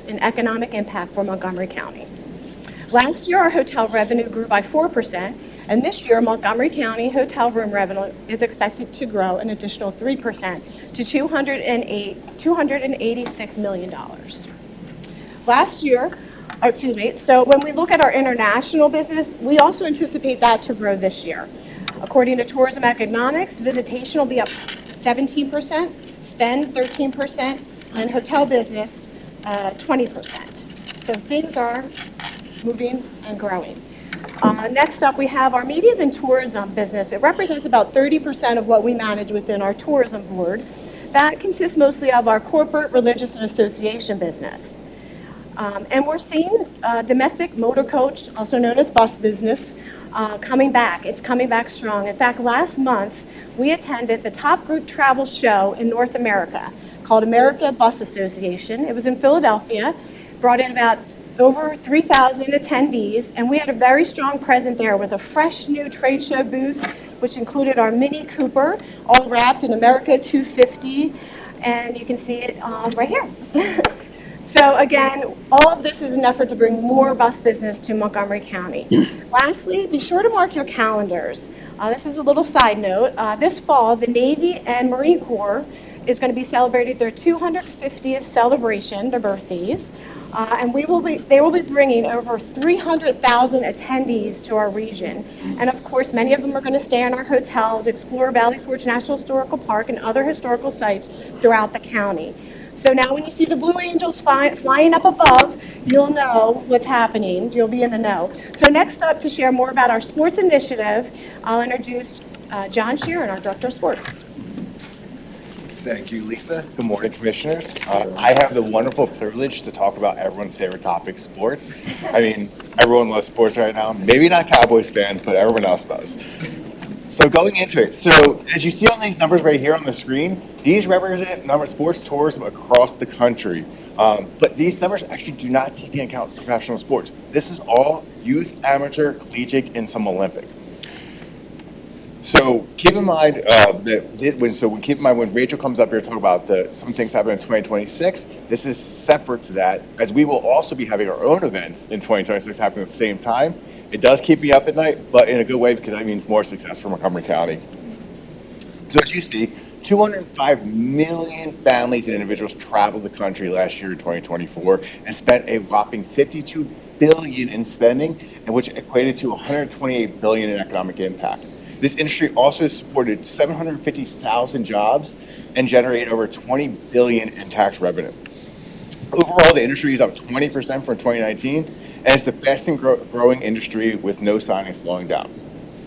in economic impact for Montgomery County. Last year, our hotel revenue grew by 4%, and this year, Montgomery County hotel room revenue is expected to grow an additional 3% to $286 million. So when we look at our international business, we also anticipate that to grow this year. According to Tourism Economics, visitation will be up 17%, spend 13%, and hotel business 20%. So things are moving and growing. Next up, we have our medias and tourism business. It represents about 30% of what we manage within our tourism board. That consists mostly of our corporate, religious, and association business. And we're seeing domestic motor coach, also known as bus business, coming back. It's coming back strong. In fact, last month, we attended the top group travel show in North America called America Bus Association. It was in Philadelphia, brought in about over 3,000 attendees, and we had a very strong presence there with a fresh new trade show booth, which included our Mini Cooper, all wrapped in America 250, and you can see it right here. So again, all of this is an effort to bring more bus business to Montgomery County. Lastly, be sure to mark your calendars. This is a little side note. This fall, the Navy and Marine Corps is going to be celebrating their 250th celebration, their birthdays. And they will be bringing over 300,000 attendees to our region. And of course, many of them are going to stay in our hotels, explore Valley Forge National Historical Park and other historical sites throughout the county. So now when you see the Blue Angels flying up above, you'll know what's happening. You'll be in the know. So next up, to share more about our sports initiative, I'll introduce John Sheeran, our Director of Sports. Thank you, Lisa. Good morning, Commissioners. I have the wonderful privilege to talk about everyone's favorite topic, sports. I mean, everyone loves sports right now. Maybe not Cowboys fans, but everyone else does. So going into it, so as you see on these numbers right here on the screen, these represent number of sports tourism across the country. But these numbers actually do not take into account professional sports. This is all youth, amateur, collegiate, and some Olympic. So keep in mind keep in mind when Rachel comes up here to talk about some things happening in 2026. This is separate to that, as we will also be having our own events in 2026 happening at the same time. It does keep me up at night, but in a good way, because that means more success for Montgomery County. So as you see, 205 million families and individuals traveled the country last year in 2024 and spent a whopping 52 billion in spending, and which equated to 128 billion in economic impact. This industry also supported 750,000 jobs and generated over 20 billion in tax revenue. Overall, the industry is up 20% from 2019, and it's the fastest growing industry with no sign of slowing down.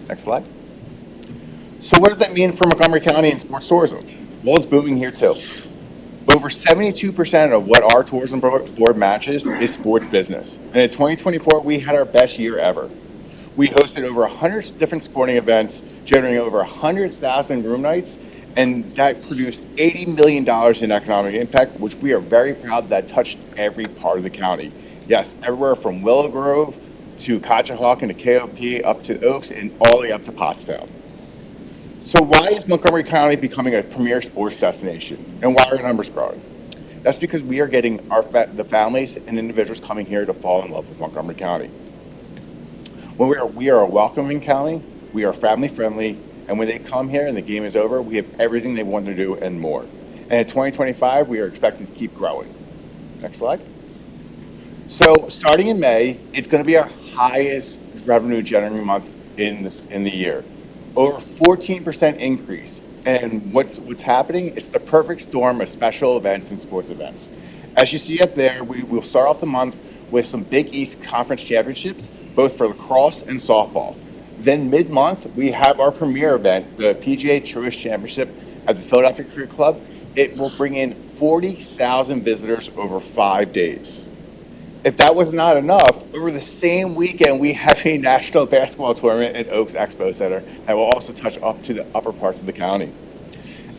Next slide. So what does that mean for Montgomery County and sports tourism? Well, it's booming here too. Over 72% of what our tourism board matches is sports business. And in 2024, we had our best year ever. We hosted over 100 different sporting events, generating over 100,000 room nights, and that produced $80 million in economic impact, which we are very proud that touched every part of the county. Yes, everywhere from Willow Grove to Conshohocken to KOP, up to Oaks, and all the way up to Pottstown. So why is Montgomery County becoming a premier sports destination, and why are numbers growing? That's because we are getting the families and individuals coming here to fall in love with Montgomery County. When we are a welcoming county, we are family friendly, and when they come here and the game is over, we have everything they want to do and more. And in 2025, we are expected to keep growing. Next slide. So starting in May, it's going to be our highest revenue generating month in the year. Over 14% increase. And what's happening? It's the perfect storm of special events and sports events. As you see up there, we will start off the month with some Big East Conference championships, both for lacrosse and softball. Then mid-month, we have our premier event, the PGA Truist Championship at the Philadelphia Cricket Club. It will bring in 40,000 visitors over 5 days. If that was not enough, over the same weekend, we have a national basketball tournament at Oaks Expo Center that will also touch up to the upper parts of the county.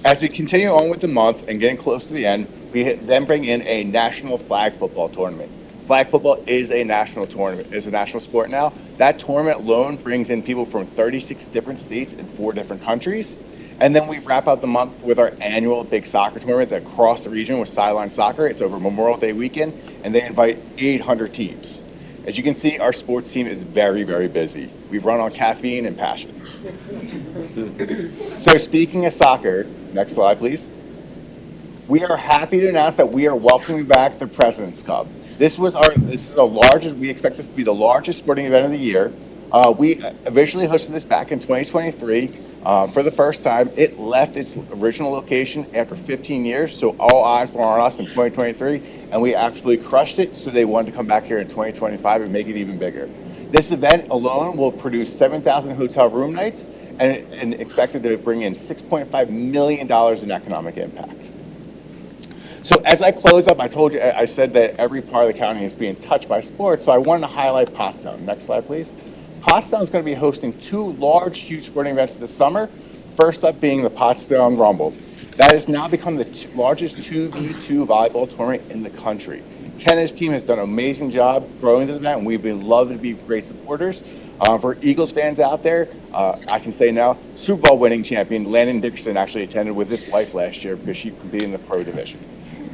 As we continue on with the month and getting close to the end, we then bring in a national flag football tournament. Flag football is a national tournament, is a national sport now. That tournament alone brings in people from 36 different states and 4 different countries. And then we wrap out the month with our annual big soccer tournament that across the region with Sideline Soccer. It's over Memorial Day weekend, and they invite 800 teams. As you can see, our sports team is very, very busy. We run on caffeine and passion. So speaking of soccer, next slide, please. We are happy to announce that we are welcoming back the President's Cup. We expect this to be the largest sporting event of the year. We originally hosted this back in 2023 for the first time. It left its original location after 15 years, so all eyes were on us in 2023, and we absolutely crushed it, so they wanted to come back here in 2025 and make it even bigger. This event alone will produce 7,000 hotel room nights and expected to bring in $6.5 million in economic impact. So as I close up, I said that every part of the county is being touched by sports, so I wanted to highlight Pottstown. Next slide, please. Pottstown is going to be hosting 2 large, huge sporting events this summer. First up being the Pottstown Rumble. That has now become the largest 2v2 volleyball tournament in the country. Ken and his team has done an amazing job growing this event, and we've been loved to be great supporters. For Eagles fans out there, I can say now, Super Bowl winning champion Landon Dixon actually attended with his wife last year because she competed in the pro division.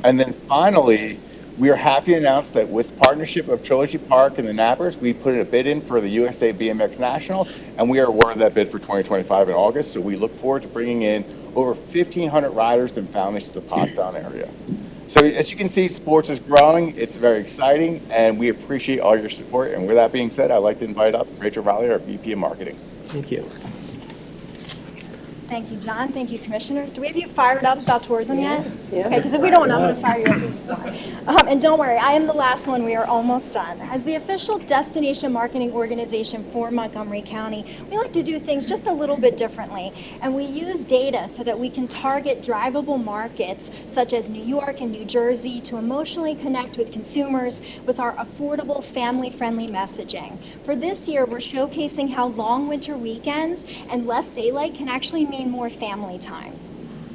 And then finally, we are happy to announce that with partnership of Trilogy Park and the Nappers, we put a bid in for the USA BMX Nationals, and we are awarded that bid for 2025 in August. So we look forward to bringing in over 1,500 riders and families to the Pottstown area. So as you can see, sports is growing. It's very exciting, and we appreciate all your support. And with that being said, I'd like to invite up Rachel Valley, our VP of Marketing. Thank you. Thank you, John. Thank you, commissioners. Do we have you fired up about tourism yet? Yeah. Okay, because if we don't, I'm going to fire you up even more. And don't worry, I am the last one. We are almost done. As the official destination marketing organization for Montgomery County, we like to do things just a little bit differently. And we use data so that we can target drivable markets such as New York and New Jersey to emotionally connect with consumers with our affordable, family-friendly messaging. For this year, we're showcasing how long winter weekends and less daylight can actually mean more family time.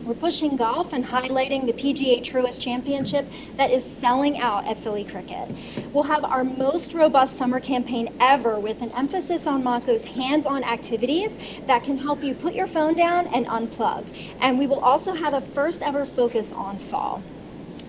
We're pushing golf and highlighting the PGA Truist Championship that is selling out at Philly Cricket. We'll have our most robust summer campaign ever with an emphasis on Monco's hands-on activities that can help you put your phone down and unplug. And we will also have a first ever focus on fall.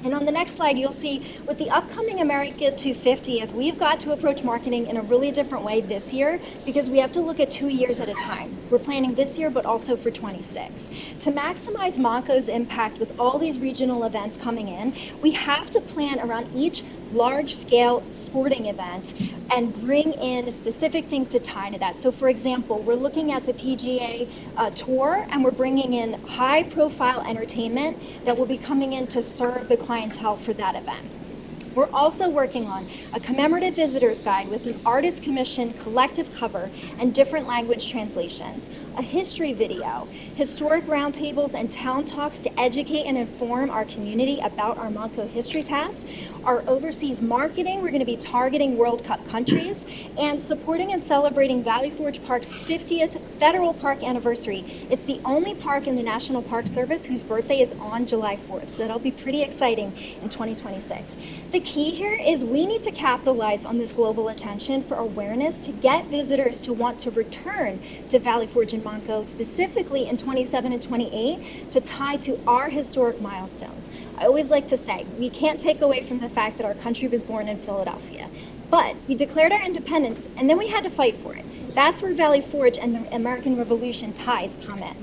And on the next slide, you'll see with the upcoming America 250th, we've got to approach marketing in a really different way this year because we have to look at 2 years at a time. We're planning this year, but also for 26. To maximize Monco's impact with all these regional events coming in, we have to plan around each large-scale sporting event and bring in specific things to tie to that. So for example, we're looking at the PGA Tour and we're bringing in high-profile entertainment that will be coming in to serve the clientele for that event. We're also working on a commemorative visitor's guide with an artist commission collective cover and different language translations, a history video, historic roundtables and town talks to educate and inform our community about our Monco history past, our overseas marketing, we're going to be targeting World Cup countries, and supporting and celebrating Valley Forge Park's 50th federal park anniversary. It's the only park in the National Park Service whose birthday is on July 4th, so that'll be pretty exciting in 2026. The key here is we need to capitalize on this global attention for awareness to get visitors to want to return to Valley Forge and Monco, specifically in 27 and 28, to tie to our historic milestones. I always like to say, we can't take away from the fact that our country was born in Philadelphia, but we declared our independence and then we had to fight for it. That's where Valley Forge and the American Revolution ties come in.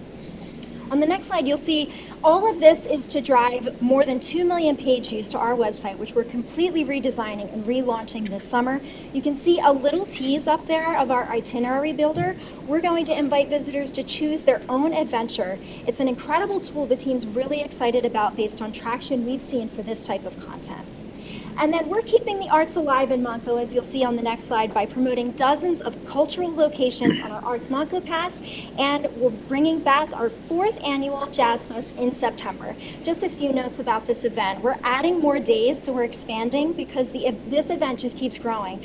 On the next slide, you'll see all of this is to drive more than 2 million page views to our website, which we're completely redesigning and relaunching this summer. You can see a little tease up there of our itinerary builder. We're going to invite visitors to choose their own adventure. It's an incredible tool the team's really excited about based on traction we've seen for this type of content. And then we're keeping the arts alive in Monco, as you'll see on the next slide, by promoting dozens of cultural locations on our Arts Monco Pass, and we're bringing back our 4th annual Jazz Fest in September. Just a few notes about this event. We're adding more days, so we're expanding because this event just keeps growing.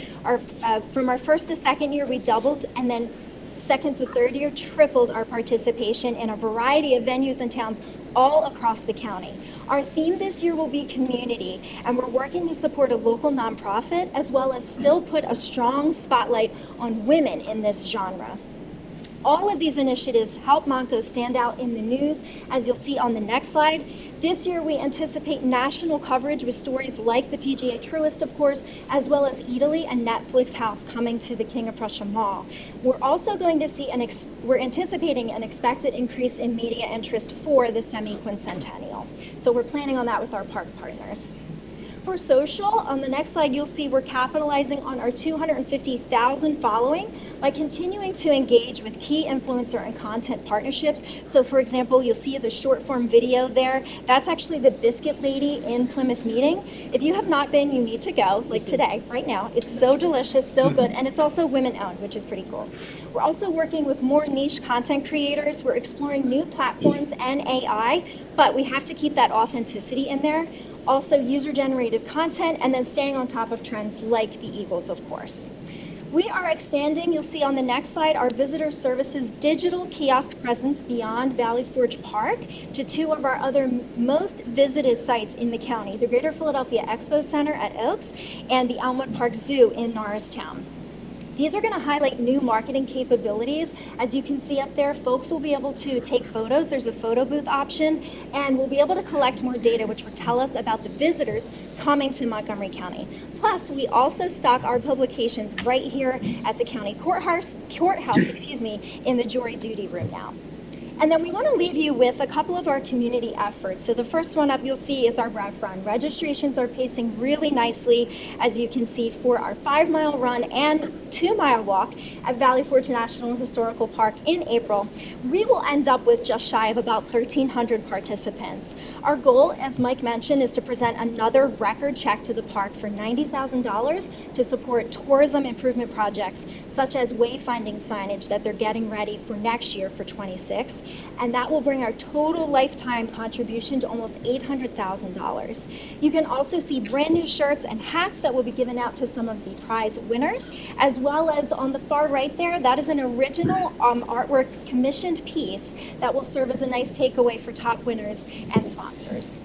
From our first to second year, we doubled, and then second to third year, tripled our participation in a variety of venues and towns all across the county. Our theme this year will be community, and we're working to support a local nonprofit as well as still put a strong spotlight on women in this genre. All of these initiatives help Monco stand out in the news, as you'll see on the next slide. This year, we anticipate national coverage with stories like the PGA Truist, of course, as well as Italy and Netflix House coming to the King of Prussia Mall. We're also going to see we're anticipating an expected increase in media interest for the semi-quincentennial. So we're planning on that with our park partners. For social, on the next slide, you'll see we're capitalizing on our 250,000 following by continuing to engage with key influencer and content partnerships. So for example, you'll see the short form video there. That's actually the Biscuit Lady in Plymouth meeting. If you have not been, you need to go, like today, right now. It's so delicious, so good, and it's also women owned, which is pretty cool. We're also working with more niche content creators. We're exploring new platforms and AI, but we have to keep that authenticity in there. Also user-generated content, and then staying on top of trends like the Eagles, of course. We are expanding, you'll see on the next slide, our visitor services digital kiosk presence beyond Valley Forge Park to 2 of our other most visited sites in the county, the Greater Philadelphia Expo Center at Oaks and the Elmwood Park Zoo in Norristown. These are going to highlight new marketing capabilities. As you can see up there, folks will be able to take photos. There's a photo booth option, and we'll be able to collect more data, which will tell us about the visitors coming to Montgomery County. Plus, we also stock our publications right here at the county courthouse, in the jury duty room now. And then we want to leave you with a couple of our community efforts. So the first one up you'll see is our Rev Run. Registrations are pacing really nicely, as you can see, for our 5-mile run and 2-mile walk at Valley Forge National Historical Park in April. We will end up with just shy of about 1,300 participants. Our goal, as Mike mentioned, is to present another record check to the park for $90,000 to support tourism improvement projects such as wayfinding signage that they're getting ready for next year for 26, and that will bring our total lifetime contribution to almost $800,000. You can also see brand new shirts and hats that will be given out to some of the prize winners, as well as on the far right there, that is an original artwork commissioned piece that will serve as a nice takeaway for top winners and sponsors.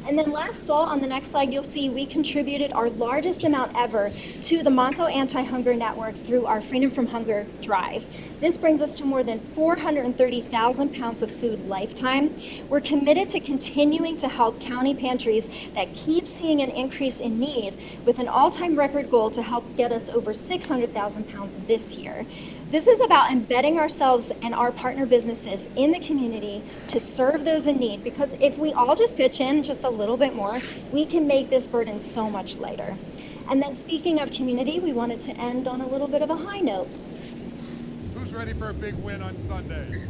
And then last fall, on the next slide, you'll see we contributed our largest amount ever to the Monco Anti-Hunger Network through our Freedom from Hunger drive. This brings us to more than 430,000 pounds of food lifetime. We're committed to continuing to help county pantries that keep seeing an increase in need, with an all-time record goal to help get us over 600,000 pounds this year. This is about embedding ourselves and our partner businesses in the community to serve those in need, because if we all just pitch in just a little bit more, we can make this burden so much lighter. And then speaking of community, we wanted to end on a little bit of a high note. Who's ready for a big win on Sunday?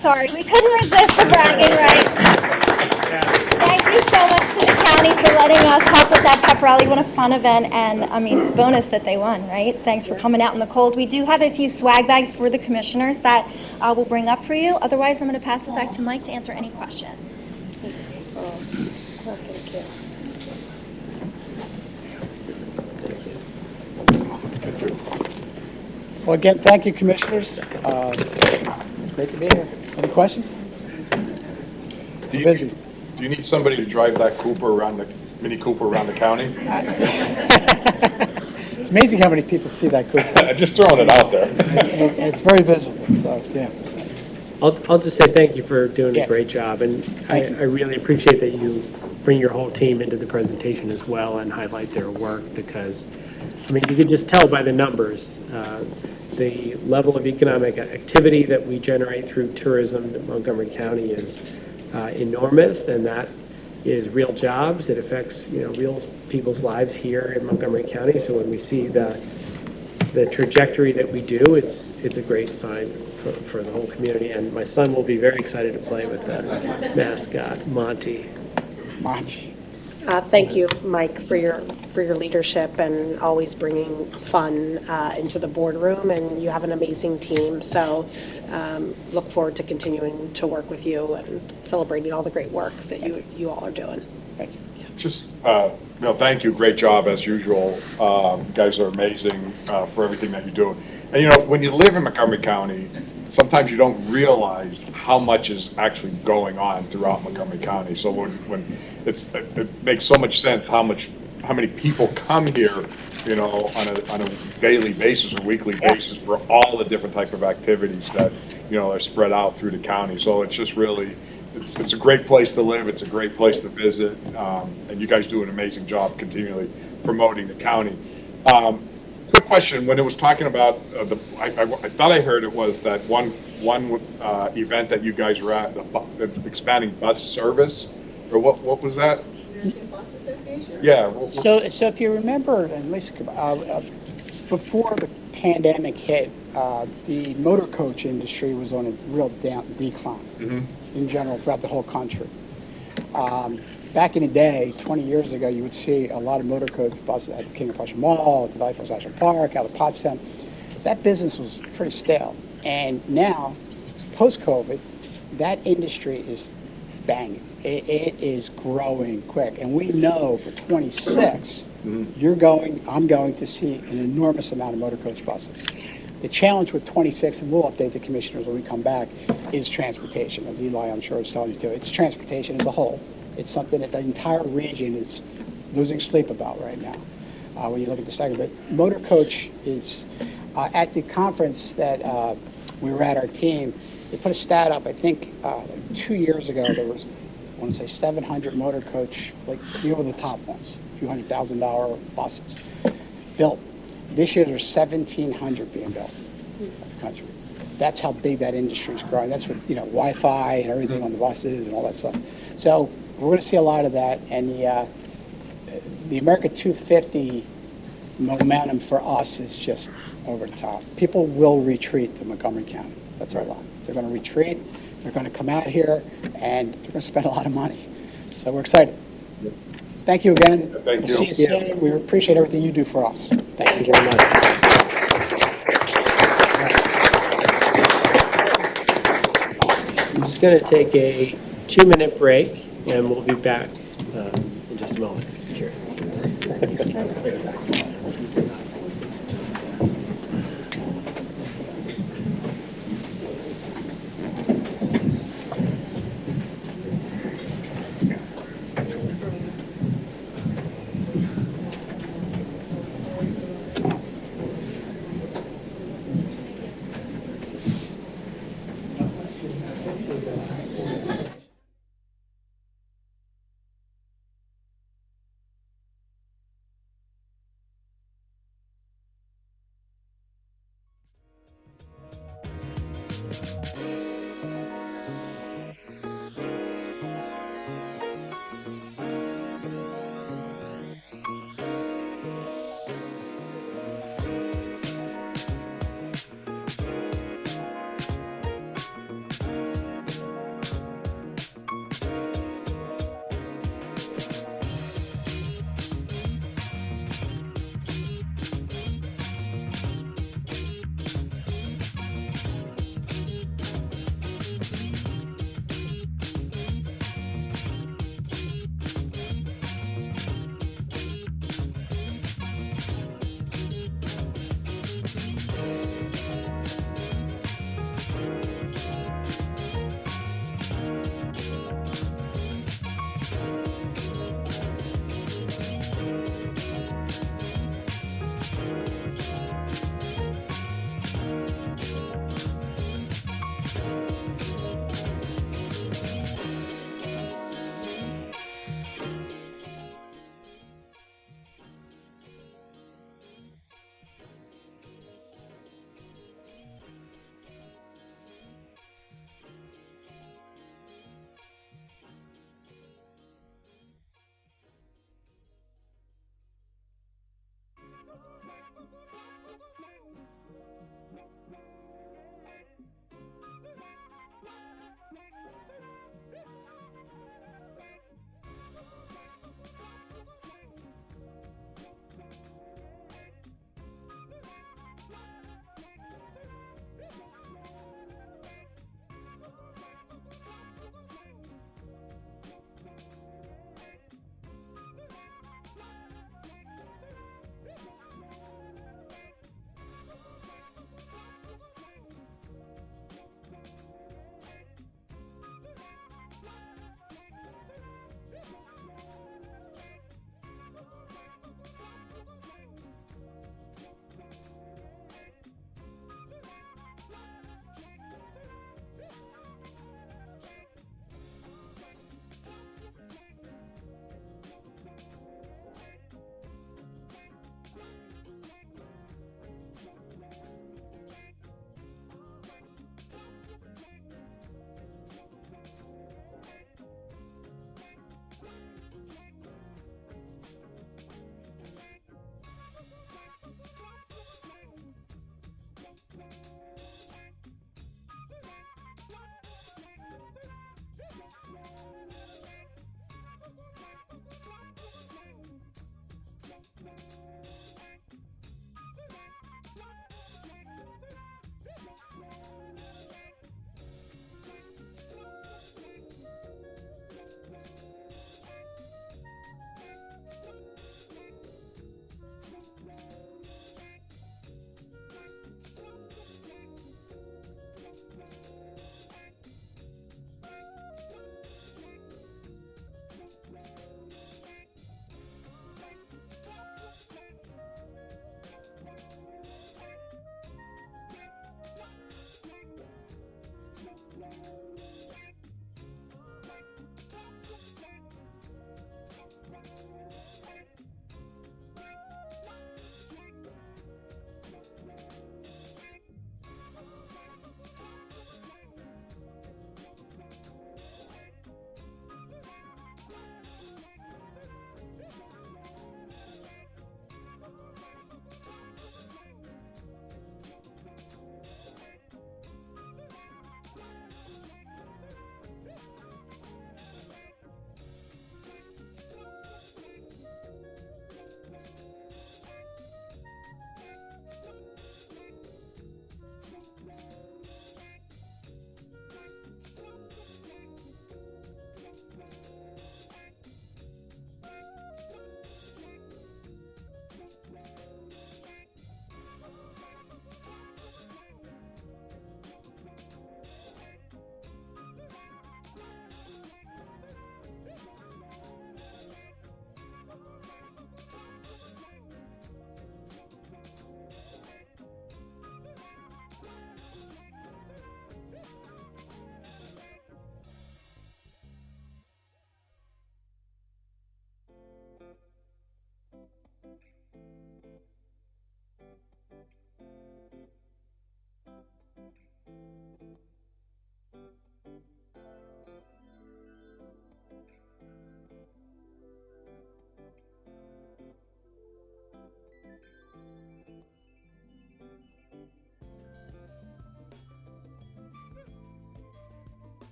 Sorry, we couldn't resist the bragging rights. Thank you so much to the county for letting us help with that pep rally. What a fun event, and I mean, bonus that they won, right? Thanks for coming out in the cold. We do have a few swag bags for the commissioners that we'll bring up for you. Otherwise, I'm going to pass it back to Mike to answer any questions. Well, again, thank you, commissioners. Great to be here. Any questions? Do you, Busy. do you need somebody to drive that Mini Cooper around the county? It's amazing how many people see that Cooper. Just throwing it out there. It's very visible, so, yeah. I'll just say thank you for doing Yeah. a great job, and I Thank you. really appreciate that you bring your whole team into the presentation as well and highlight their work, because, I mean, you can just tell by the numbers, the level of economic activity that we generate through tourism in Montgomery County is enormous, and that is real jobs. It affects, real people's lives here in Montgomery County. So when we see the trajectory that we do, it's a great sign for the whole community. And my son will be very excited to play with the mascot, Monty. Monty. Thank you, Mike, for your leadership and always bringing fun into the boardroom. And you have an amazing team. So look forward to continuing to work with you and celebrating all the great work that you all are doing. Thank you. Just, thank you. Great job as usual. You guys are amazing for everything that you do. And, when you live in Montgomery County, sometimes you don't realize how much is actually going on throughout Montgomery County. So when it makes so much sense how many people come here, on a daily basis or weekly basis for all the different type of activities that, are spread out through the county. So it's just really, it's a great place to live. It's a great place to visit. And you guys do an amazing job continually promoting the county. Quick question, when it was talking about I thought I heard it was that one event that you guys were at, the expanding bus service, or what was that? Bus Association? Yeah. So if you remember, and Lisa, before the pandemic hit, the motor coach industry was on a real decline in general throughout the whole country. Back in the day, 20 years ago, you would see a lot of motor coach buses at the King of Prussia Mall, at the Life National Park, out of Potsdam. That business was pretty stale. And now, post-COVID, that industry is banging. It is growing quick. And we know for 26, I'm going to see an enormous amount of motor coach buses. The challenge with 26, and we'll update the commissioners when we come back, is transportation. As Eli, I'm sure, is telling you too. It's transportation as a whole. It's something that the entire region is losing sleep about right now when you look at the sector. But motor coach is, at the conference that we were at, our team, they put a stat up, I think, like 2 years ago, there was, I want to say 700 motor coach, like, the top ones, a few $100,000 buses built. This year, there's 1,700 being built in the country. That's how big that industry is growing. That's with, Wi-Fi and everything on the buses and all that stuff. So we're going to see a lot of that. And the America 250 momentum for us is just over the top. People will retreat to Montgomery County. That's our lot. They're going to retreat. They're going to come out here, and they're going to spend a lot of money. So we're excited. Thank you again. Thank We'll you. see you soon. We appreciate everything you do for us. Thank you very much. I'm just going to take a 2-minute break, and we'll be back in just a moment. Cheers.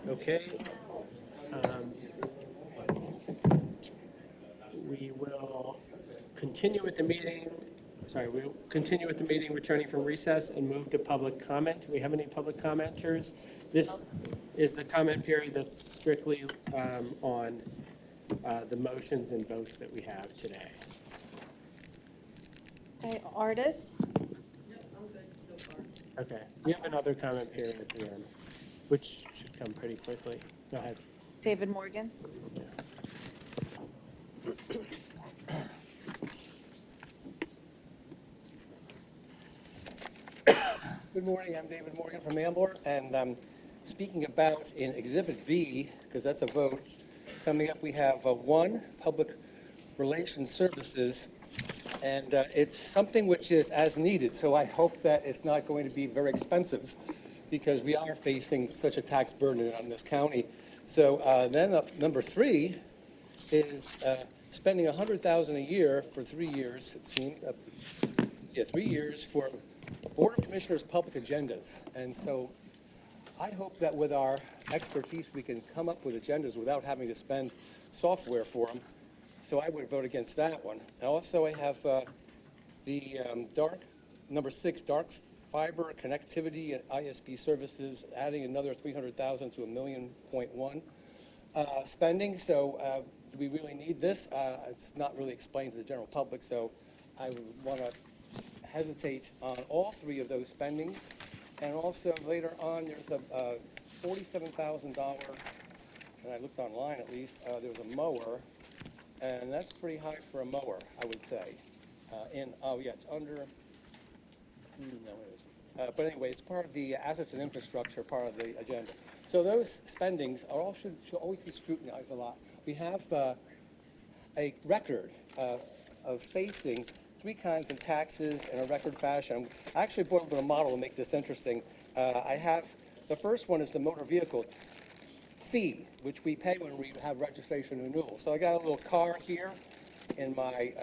Okay. We will continue with the meeting. Sorry, we'll continue with the meeting, returning from recess, and move to public comment. Do we have any public commenters? This is the comment period that's strictly on the motions and votes that we have today. Okay, artists, Okay, we have another comment period at the end, which should come pretty quickly. Go ahead. David Morgan. Good morning, I'm David Morgan from Ambler, and I'm speaking about in Exhibit V, because that's a vote. Coming up, we have one, Public Relations Services, and it's something which is as needed, so I hope that it's not going to be very expensive, because we are facing such a tax burden on this county. So then number 3 is spending $100,000 a year for 3 years, it seems, 3 years for Board of Commissioners public agendas. And so I hope that with our expertise, we can come up with agendas without having to spend software for them. So I would vote against that one. And also I have the number 6, dark fiber connectivity and ISP services, adding another $300,000 to $1.1 million spending. So do we really need this? It's not really explained to the general public, so I would want to hesitate on all 3 of those spendings. And also later on, there's a $47,000, and I looked online at least, there's a mower, and that's pretty high for a mower, I would say. It's under, no, it isn't. But anyway, it's part of the assets and infrastructure part of the agenda. So those spendings should always be scrutinized a lot. We have a record of facing 3 kinds of taxes in a record fashion. I actually brought up a model to make this interesting. I have, the first one is the motor vehicle fee, which we pay when we have registration renewal. So I got a little car here in my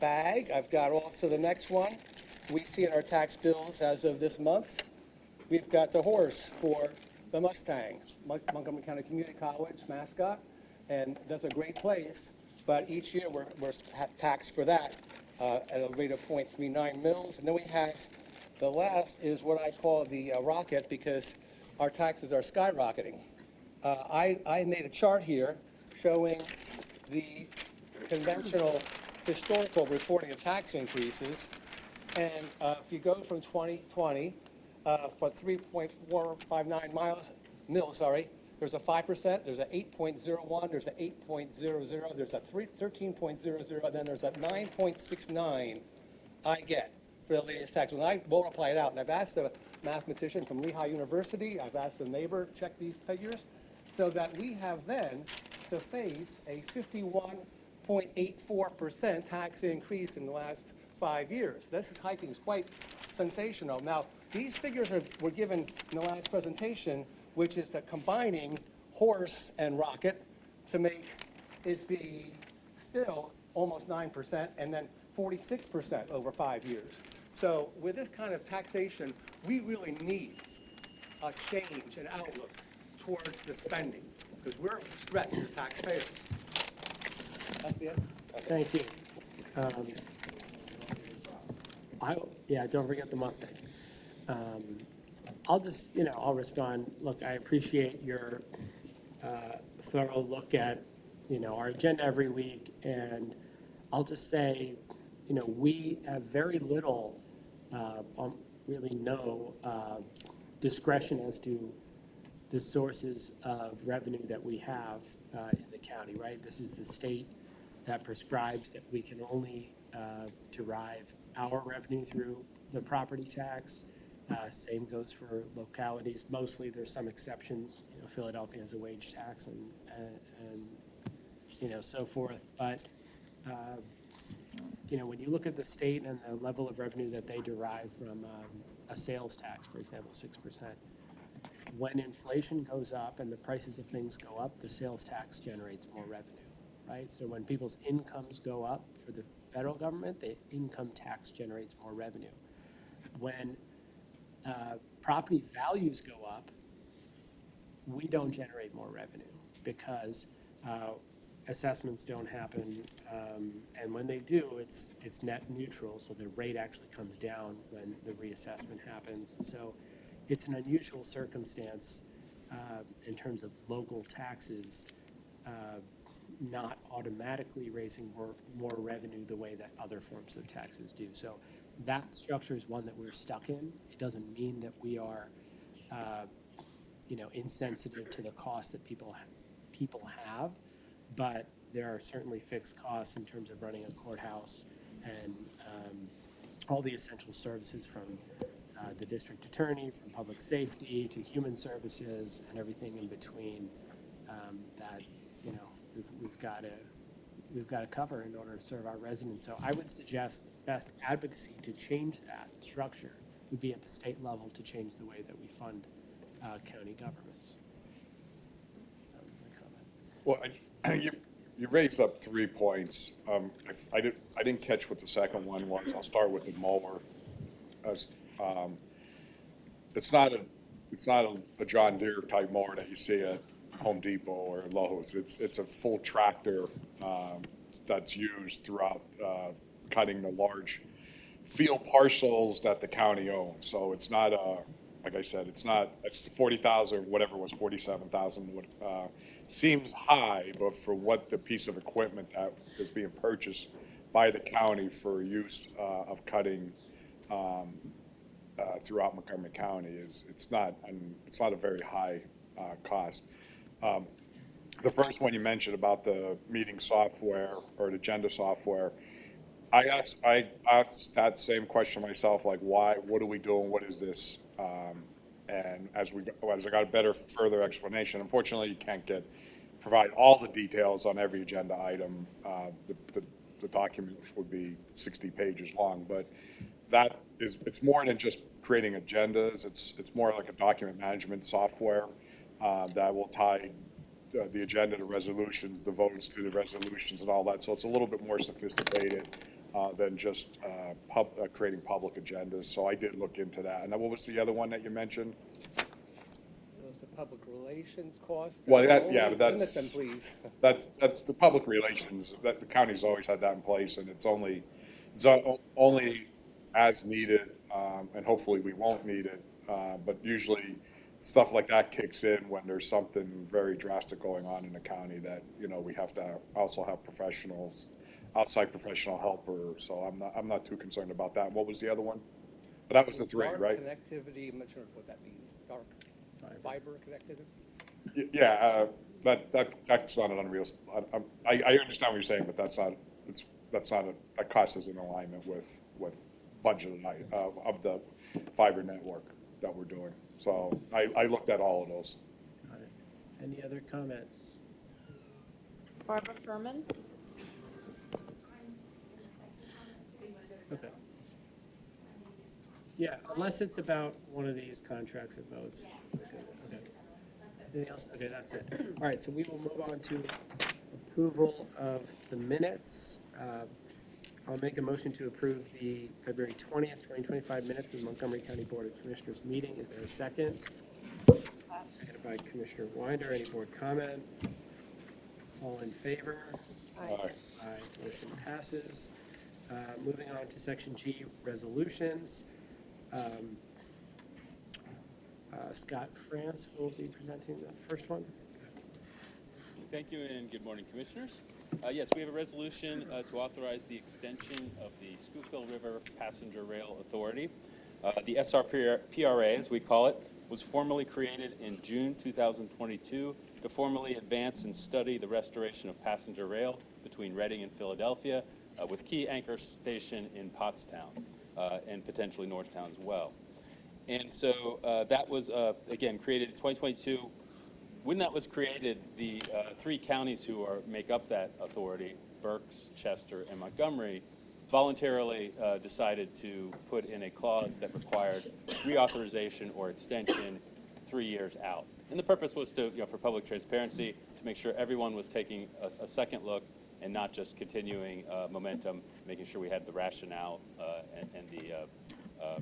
bag. I've got also the next one. We see in our tax bills as of this month, we've got the horse for the Mustang, Montgomery County Community College mascot, and that's a great place, but each year we're taxed for that at a rate of 0.39 mils. And then we have the last is what I call the rocket, because our taxes are skyrocketing. I made a chart here showing the conventional historical reporting of tax increases. And if you go from 2020 for 3.459 mils, there's a 5%, there's a 8.01, there's a 8.00, there's a 13.00, then there's a 9.69 I get for the latest tax. When I multiply it out, and I've asked a mathematician from Lehigh University, I've asked a neighbor to check these figures, so that we have then to face a 51.84% tax increase in the last 5 years. This hiking is quite sensational. Now, these figures were given in the last presentation, which is the combining horse and rocket to make it be still almost 9% and then 46% over 5 years. So with this kind of taxation, we really need a change in outlook towards the spending, because we're stretched as taxpayers. That's the end. Thank you. Don't forget the Mustang. I'll respond. Look, I appreciate your thorough look at, our agenda every week, and I'll just say, we have very little, really no discretion as to the sources of revenue that we have in the county, right? This is the state that prescribes that we can only derive our revenue through the property tax. Same goes for localities. Mostly there's some exceptions. Philadelphia has a wage tax and so forth. But, when you look at the state and the level of revenue that they derive from a sales tax, for example, 6%, when inflation goes up and the prices of things go up, the sales tax generates more revenue, right? So when people's incomes go up for the federal government, the income tax generates more revenue. When property values go up, we don't generate more revenue because assessments don't happen, and when they do, it's net neutral, so the rate actually comes down when the reassessment happens. So it's an unusual circumstance in terms of local taxes not automatically raising more revenue the way that other forms of taxes do. So that structure is one that we're stuck in. It doesn't mean that we are insensitive to the cost that people have, but there are certainly fixed costs in terms of running a courthouse and all the essential services from the district attorney, from public safety to human services and everything in between that we've got to cover in order to serve our residents. So I would suggest the best advocacy to change that structure would be at the state level to change the way that we fund county governments. That was my comment. Well, you raised up 3 points. I didn't catch what the second one was. I'll start with the mower. It's not a John Deere type mower that you see at Home Depot or Lowe's. It's a full tractor that's used throughout cutting the large field parcels that the county owns. So it's not like I said, it's 40,000, whatever it was, 47,000. Seems high, but for what the piece of equipment that is being purchased by the county for use of cutting throughout Montgomery County it's not a very high cost. The first one you mentioned about the meeting software or the agenda software, I asked that same question myself, like why, what are we doing, what is this? And as I got a further explanation, unfortunately you can't provide all the details on every agenda item. The document would be 60 pages long, but it's more than just creating agendas. It's more like a document management software that will tie the agenda to resolutions, the votes to the resolutions and all that. So it's a little bit more sophisticated than just creating public agendas. So I did look into that. And then what was the other one that you mentioned? Those are public relations costs. Well, but Limit that's them, please. that's the public relations that the county's always had that in place, and it's only as needed, and hopefully we won't need it. But usually stuff like that kicks in when there's something very drastic going on in the county that we have to also have outside professional help. So I'm not too concerned about that. What was the other one? But that was the 3, Dark right? connectivity, I'm not sure what that means. Dark fiber connectivity? Yeah, that's not an unreal. I understand what you're saying, but that cost is in alignment with budget of the fiber network that we're doing. So I looked at all of those. Got it. Any other comments? Barbara Furman? Okay. Yeah, unless it's about one of these contracts or votes. Okay. Anything else? Okay, that's it. All right, so we will move on to approval of the minutes. I'll make a motion to approve the February 20th, 2025 minutes of the Montgomery County Board of Commissioners meeting. Is there a second? Seconded by Commissioner Winder. Any board comment? All in favor? Aye. Aye. Motion passes. Moving on to section G, resolutions. Scott France will be presenting the first one. Thank you and good morning, Commissioners. Yes, we have a resolution to authorize the extension of the Schuylkill River Passenger Rail Authority. The SRPRA, as we call it, was formally created in June 2022 to formally advance and study the restoration of passenger rail between Reading and Philadelphia, with key anchor station in Pottstown and potentially Norristown as well. And so that was, again, created in 2022. When that was created, the 3 counties who make up that authority, Berks, Chester, and Montgomery, voluntarily decided to put in a clause that required reauthorization or extension 3 years out. And the purpose was to, for public transparency, to make sure everyone was taking a second look and not just continuing momentum, making sure we had the rationale and the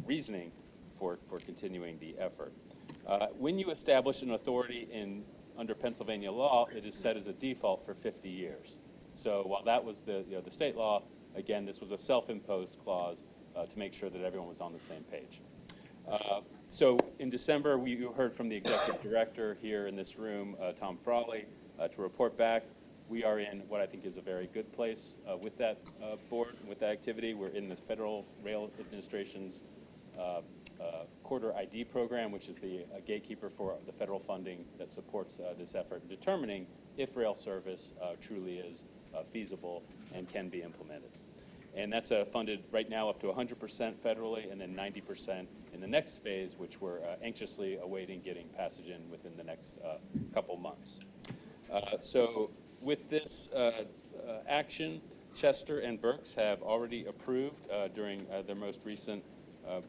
reasoning for continuing the effort. When you establish an authority under Pennsylvania law, it is set as a default for 50 years. So while that was the state law, again, this was a self-imposed clause to make sure that everyone was on the same page. So in December, you heard from the executive director here in this room, Tom Frawley, to report back. We are in what I think is a very good place with that board, with that activity. We're in the Federal Rail Administration's quarter ID program, which is the gatekeeper for the federal funding that supports this effort, determining if rail service truly is feasible and can be implemented. And that's funded right now up to 100% federally and then 90% in the next phase, which we're anxiously awaiting getting passage in within the next couple months. So with this action, Chester and Berks have already approved during their most recent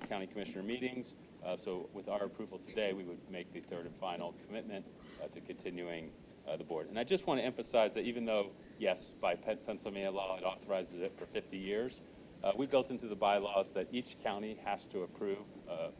county commissioner meetings. So with our approval today, we would make the third and final commitment to continuing the board. And I just want to emphasize that even though, yes, by Pennsylvania law, it authorizes it for 50 years, we built into the bylaws that each county has to approve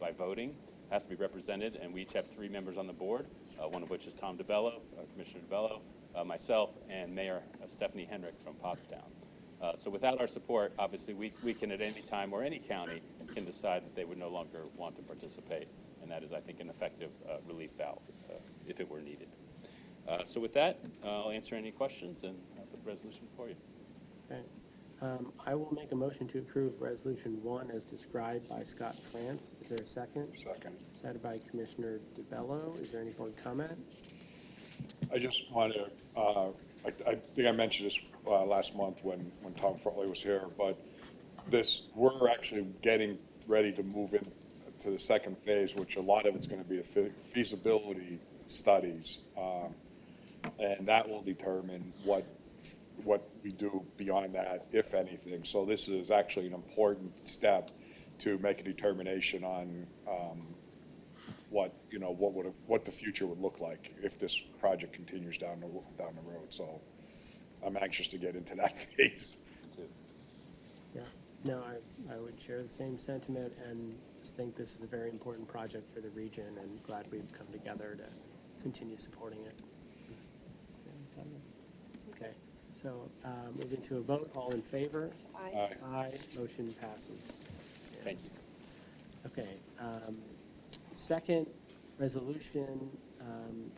by voting, has to be represented, and we each have 3 members on the board, one of which is Tom DeBello, Commissioner DeBello, myself, and Mayor Stephanie Henrick from Pottstown. So without our support, obviously, we can at any time, or any county can decide that they would no longer want to participate, and that is, I think, an effective relief valve if it were needed. So with that, I'll answer any questions and I'll put the resolution for you. Okay. I will make a motion to approve Resolution 1 as described by Scott France. Is there a second? Second. Seconded by Commissioner DeBello. Is there any board comment? I just want to, I think I mentioned this last month when Tom Frawley was here, but we're actually getting ready to move into the second phase, which a lot of it's going to be a feasibility studies. And that will determine what we do beyond that, if anything. So this is actually an important step to make a determination on what the future would look like if this project continues down the road. So I'm anxious to get into that phase. Yeah. No, I would share the same sentiment and just think this is a very important project for the region and glad we've come together to continue supporting it. Okay, so moving to a vote, all in favor? Aye. Aye, motion passes. Thank you. Okay, second resolution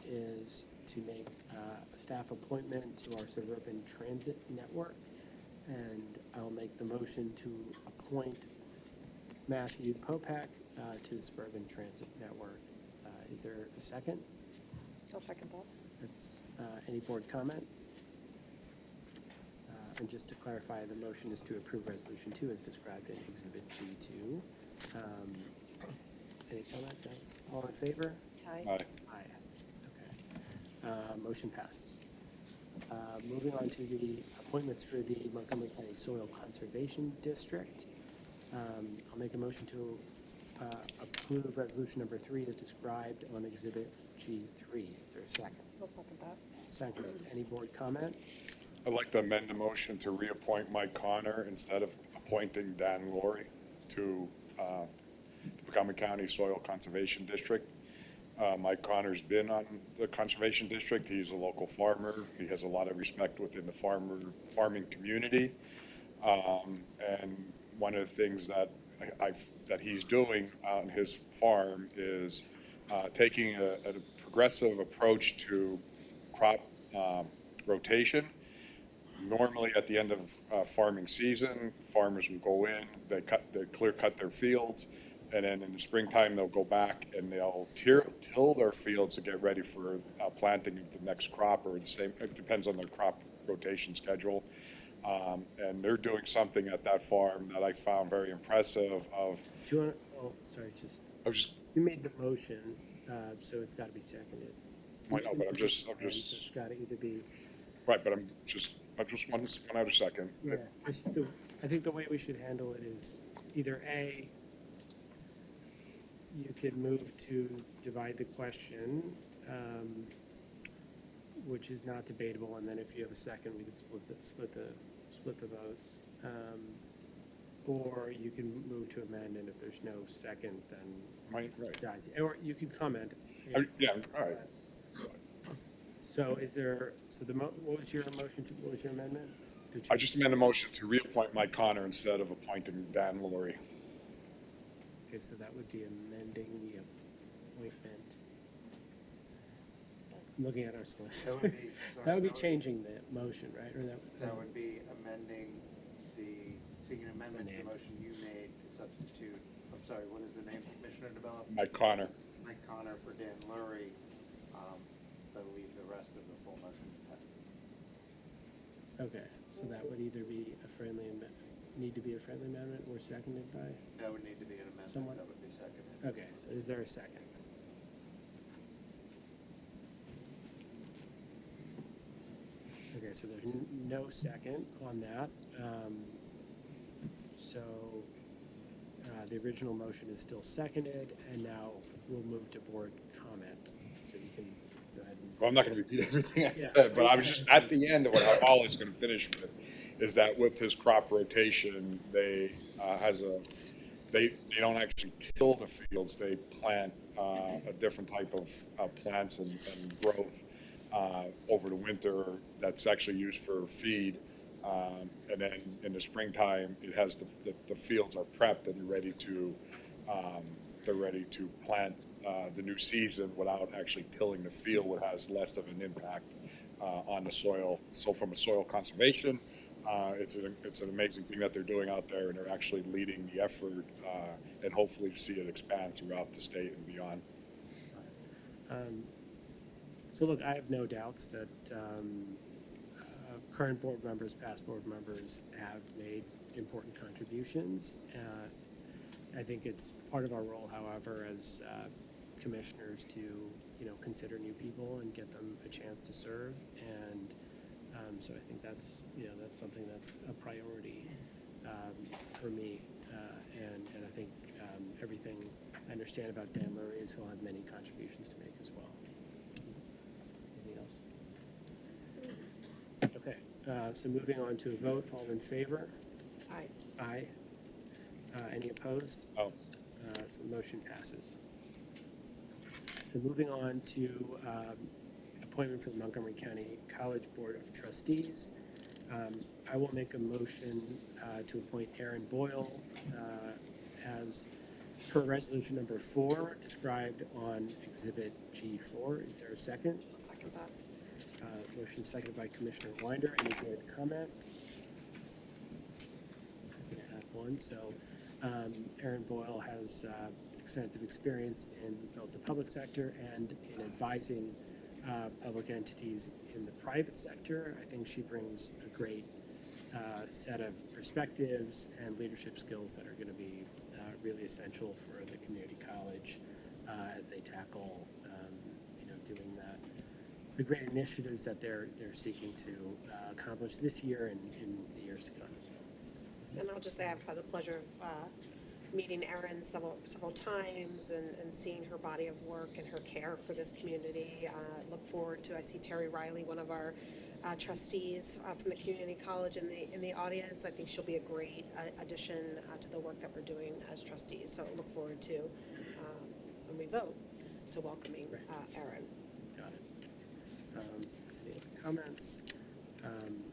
is to make a staff appointment to our suburban transit network. And I'll make the motion to appoint Matthew Popek to the suburban transit network. Is there a second? I'll second that. That's, any board comment? And just to clarify, the motion is to approve Resolution 2 as described in Exhibit G2. Any comment? No? All in favor? Aye. Aye. Aye. Okay. Motion passes. Moving on to the appointments for the Montgomery County Soil Conservation District. I'll make a motion to approve Resolution number 3 as described on Exhibit G3. Is there a second? I'll second that. Second. Any board comment? I'd like to amend the motion to reappoint Mike Connor instead of appointing Dan Laurie to Montgomery County Soil Conservation District. Mike Connor's been on the Conservation District. He's a local farmer. He has a lot of respect within the farming community. And one of the things that he's doing on his farm is taking a progressive approach to crop rotation. Normally, at the end of farming season, farmers will go in, they clear cut their fields, and then in the springtime they'll go back and they'll till their fields to get ready for planting of the next crop, or the same. It depends on their crop rotation schedule. And they're doing something at that farm that I found very impressive. Do you want? Oh, sorry. You made the motion, so it's got to be seconded. I know, but I'm just. It's got to either be. Right, but I just one other second. Yeah, I think the way we should handle it is either A, you could move to divide the question, which is not debatable, and then if you have a second, we could split the votes. or you can move to amend, and if there's no second, then Right, right. dies. Or you can comment. Yeah, all right. So is there, so what was your motion, what was your amendment? Did you- I just amend the motion to reappoint Mike Connor instead of appointing Dan Laurie. Okay, so that would be amending the appointment. I'm looking at our selection. That would be, sorry, That would be changing the motion, right? Or that would be amending seeking an amendment to the motion you made to substitute, I'm sorry, what is the name Commissioner developed? Mike Connor. Mike Connor for Dan Lurie. That'll leave the rest of the full motion intact. Okay, so that would either be a friendly, need to be a friendly amendment or seconded by? That would need to be an amendment Someone? that would be seconded. Okay, so is there a second? Okay, so there's no second on that. So the original motion is still seconded, and now we'll move to board comment. So you can go ahead and. Well, I'm not going to repeat everything I Yeah. said, but I was just at the end of what I'm always going to finish with is that with his crop rotation, they don't actually till the fields. They plant a different type of plants and growth over the winter that's actually used for feed. And then in the springtime, it has the fields are prepped and they're ready to plant the new season without actually tilling the field, which has less of an impact on the soil. So from a soil conservation, it's an amazing thing that they're doing out there, and they're actually leading the effort, and hopefully see it expand throughout the state and beyond. So look, I have no doubts that current board members, past board members have made important contributions. I think it's part of our role, however, as commissioners to, consider new people and get them a chance to serve. And so I think that's something that's a priority for me. And I think everything I understand about Dan Murray is he'll have many contributions to make as well. Anything else? Okay, so moving on to a vote, all in favor? Aye. Aye. Any opposed? Oh. So the motion passes. So moving on to appointment for the Montgomery County College Board of Trustees. I will make a motion to appoint Aaron Boyle as per resolution number 4 described on Exhibit G4. Is there a second? I'll second that. Motion seconded by Commissioner Winder. Any board comment? I have one. So Aaron Boyle has extensive experience in both the public sector and in advising public entities in the private sector. I think she brings a great set of perspectives and leadership skills that are going to be really essential for the community college as they tackle, doing the great initiatives that they're seeking to accomplish this year and in the years to come. So. And I'll just say I've had the pleasure of meeting Erin several times and seeing her body of work and her care for this community. Look forward to, I see Terry Riley, one of our trustees from the community college in the audience. I think she'll be a great addition to the work that we're doing as trustees. So I look forward to, when we vote, to welcoming Erin. Got it. Any other comments?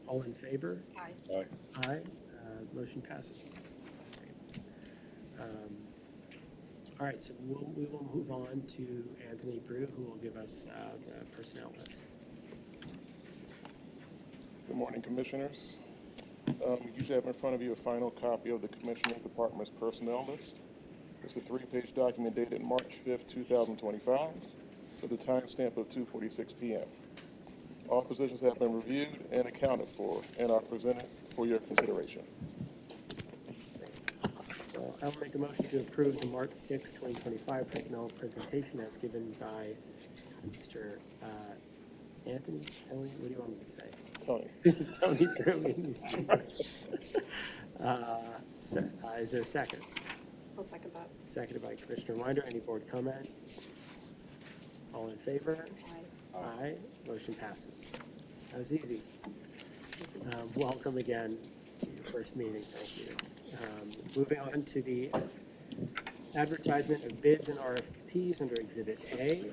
All in favor? Aye. Aye. Aye. Motion passes. All right, so we will move on to Anthony Brew, who will give us the personnel list. Good morning, Commissioners. You usually have in front of you a final copy of the Commissioner Department's personnel list. It's a 3-page document dated March 5th, 2025, with a timestamp of 2:46 p.m. All positions have been reviewed and accounted for and are presented for your consideration. So I will make a motion to approve the March 6, 2025 personnel presentation as given by Mr. Anthony, Ellie, what do you want me to say? Tony. This is Tony Brew in this is there a second? I'll second that. Seconded by Commissioner Winder. Any board comment? All in favor? Aye. Aye. Motion passes. That was easy. Welcome again, to your first meeting, thank you. Moving on to the advertisement of bids and RFPs under Exhibit A.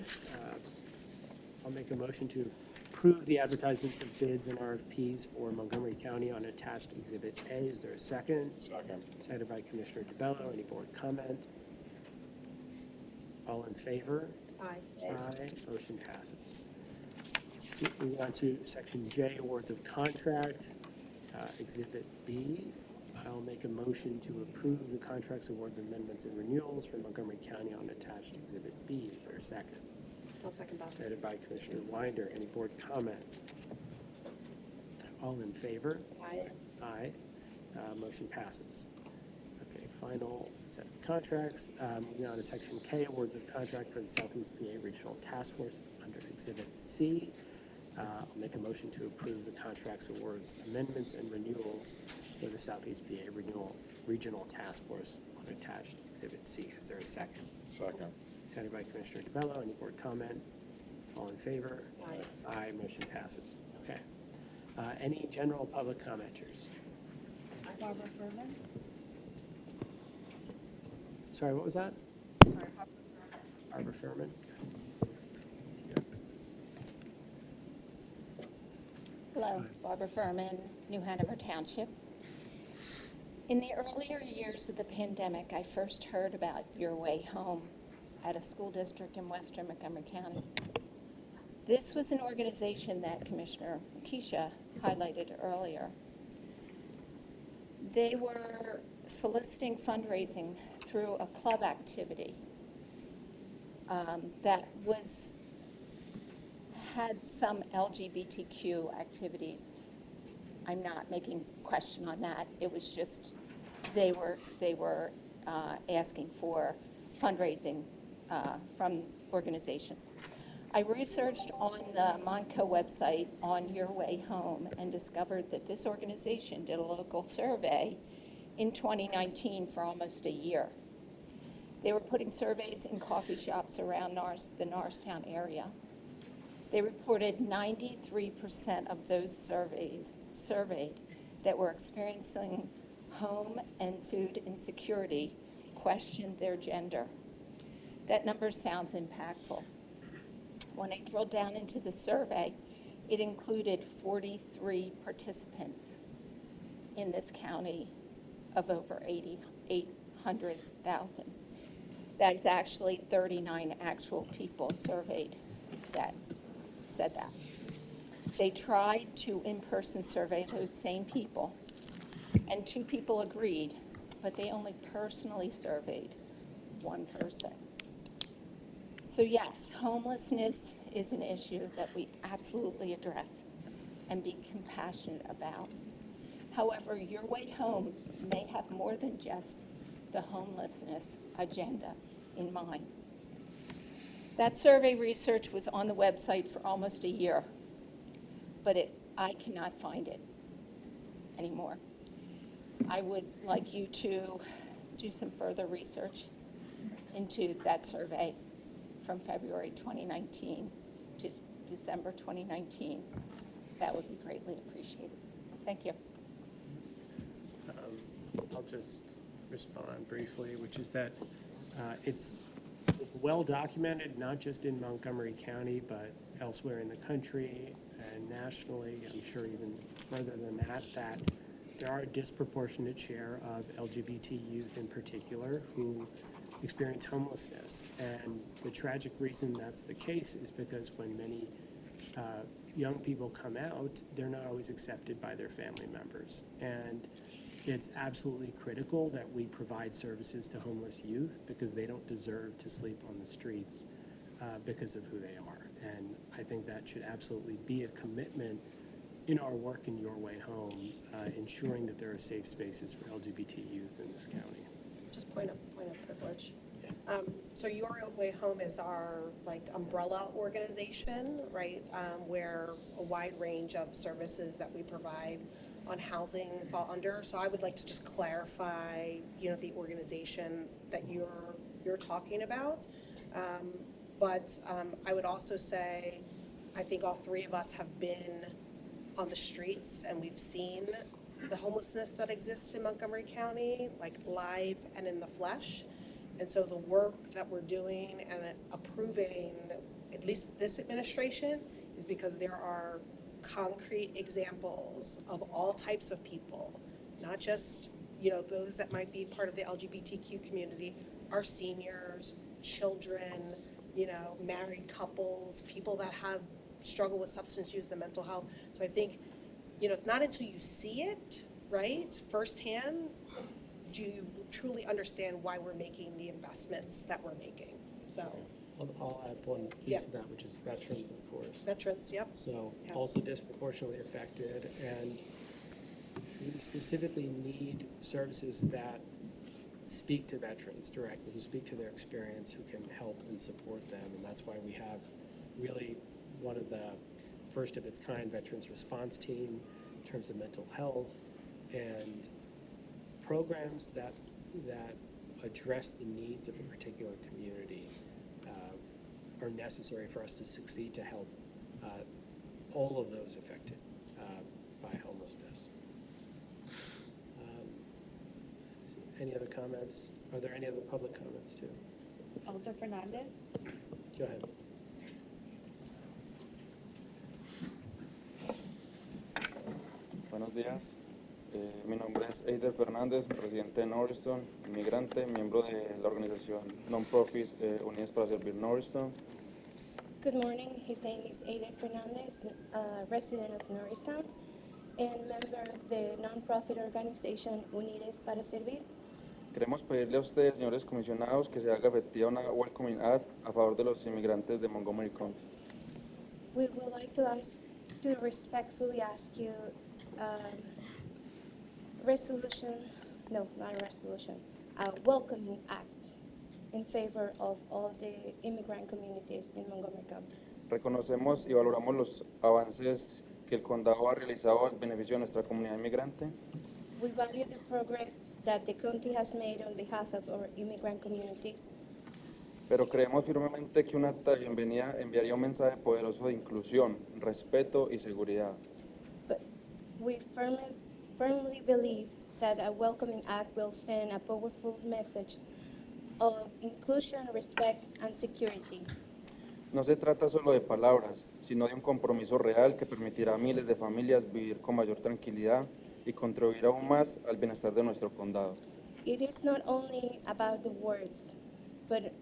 I'll make a motion to approve the advertisements of bids and RFPs for Montgomery County on attached Exhibit A. Is there a second? Second. Seconded by Commissioner DeBello. Any board comment? All in favor? Aye. Aye. Motion passes. Moving on to Section J, awards of contract, Exhibit B. I'll make a motion to approve the contracts, awards, amendments, and renewals for Montgomery County on attached Exhibit B. Is there a second? I'll second that. Seconded by Commissioner Winder. Any board comment? All in favor? Aye. Aye. Motion passes. Okay, final set of contracts. Moving on to Section K, awards of contract for the Southeast PA Regional Task Force under Exhibit C. I'll make a motion to approve the contracts, awards, amendments, and renewals for the Southeast PA Regional Task Force on attached Exhibit C. Is there a second? Second. Seconded by Commissioner DeBello. Any board comment? All in favor? Aye. Aye. Motion passes. Okay. Any general public commenters? Barbara Furman. Sorry, what was that? Sorry, Barbara Furman. Hello, Barbara Furman, New Hanover Township. In the earlier years of the pandemic, I first heard about Your Way Home at a school district in western Montgomery County. This was an organization that Commissioner Keisha highlighted earlier. They were soliciting fundraising through a club activity that had some LGBTQ activities. I'm not making question on that. It was just they were asking for fundraising from organizations. I researched on the Monco website on Your Way Home and discovered that this organization did a local survey in 2019 for almost a year. They were putting surveys in coffee shops around the Norristown area. They reported 93% of those surveyed that were experiencing home and food insecurity questioned their gender. That number sounds impactful. When I drilled down into the survey, it included 43 participants in this county of over 800,000. That is actually 39 actual people surveyed that said that. They tried to in-person survey those same people, and 2 people agreed, but they only personally surveyed 1 person. So yes, homelessness is an issue that we absolutely address and be compassionate about. However, Your Way Home may have more than just the homelessness agenda in mind. That survey research was on the website for almost a year, but I cannot find it anymore. I would like you to do some further research into that survey from February 2019 to December 2019. That would be greatly appreciated. Thank you. I'll just respond briefly, which is that it's well documented, not just in Montgomery County, but elsewhere in the country and nationally, I'm sure even further than that there are a disproportionate share of LGBT youth in particular who experience homelessness. And the tragic reason that's the case is because when many young people come out, they're not always accepted by their family members. And it's absolutely critical that we provide services to homeless youth because they don't deserve to sleep on the streets because of who they are. And I think that should absolutely be a commitment in our work in Your Way Home, ensuring that there are safe spaces for LGBT youth in this county. Just point of privilege. So Your Way Home is our umbrella organization, right? Where a wide range of services that we provide on housing fall under. So I would like to just clarify, the organization that you're talking about. But I would also say, I think all 3 of us have been on the streets and we've seen the homelessness that exists in Montgomery County, like live and in the flesh. And so the work that we're doing and approving, at least this administration, is because there are concrete examples of all types of people, not just, those that might be part of the LGBTQ community, our seniors, children, married couples, people that have struggled with substance use and mental health. So I think, it's not until you see it, right, firsthand, do you truly understand why we're making the investments that we're making. So I'll add one piece of that, which is veterans, of course. Veterans, yep. So Yep. also disproportionately affected, and we specifically need services that speak to veterans directly, who speak to their experience, who can help and support them, and that's why we have really one of the first of its kind veterans response team in terms of mental health and programs that address the needs of a particular community are necessary for us to succeed to help all of those affected by homelessness. Any other comments? Are there any other public comments too? Alder Fernandez. Go ahead. Buenos días. Mi nombre es Eider Fernández, residente de Norristown, inmigrante, miembro de la organización non-profit Unidas para Servir Norristown. Good morning. His name is Eider Fernandez, resident of Norristown and member of the non-profit organization Unidas para Servir. Queremos pedirle a ustedes, señores comisionados, que se haga efectiva una welcoming ad a favor de los inmigrantes de Montgomery County. We would like to respectfully ask you a welcoming act in favor of all the immigrant communities in Montgomery County. Reconocemos y valoramos los avances que el condado ha realizado en beneficio de nuestra comunidad inmigrante. We value the progress that the county has made on behalf of our immigrant community. Pero creemos firmemente que un acta de bienvenida enviaría un mensaje poderoso de inclusión, respeto y seguridad. But we firmly believe that a welcoming act will send a powerful message of inclusion, respect, and security. No se trata solo de palabras, sino de un compromiso real que permitirá a miles de familias vivir con mayor tranquilidad y contribuir aún más al bienestar de nuestro condado. It is not only about the words, but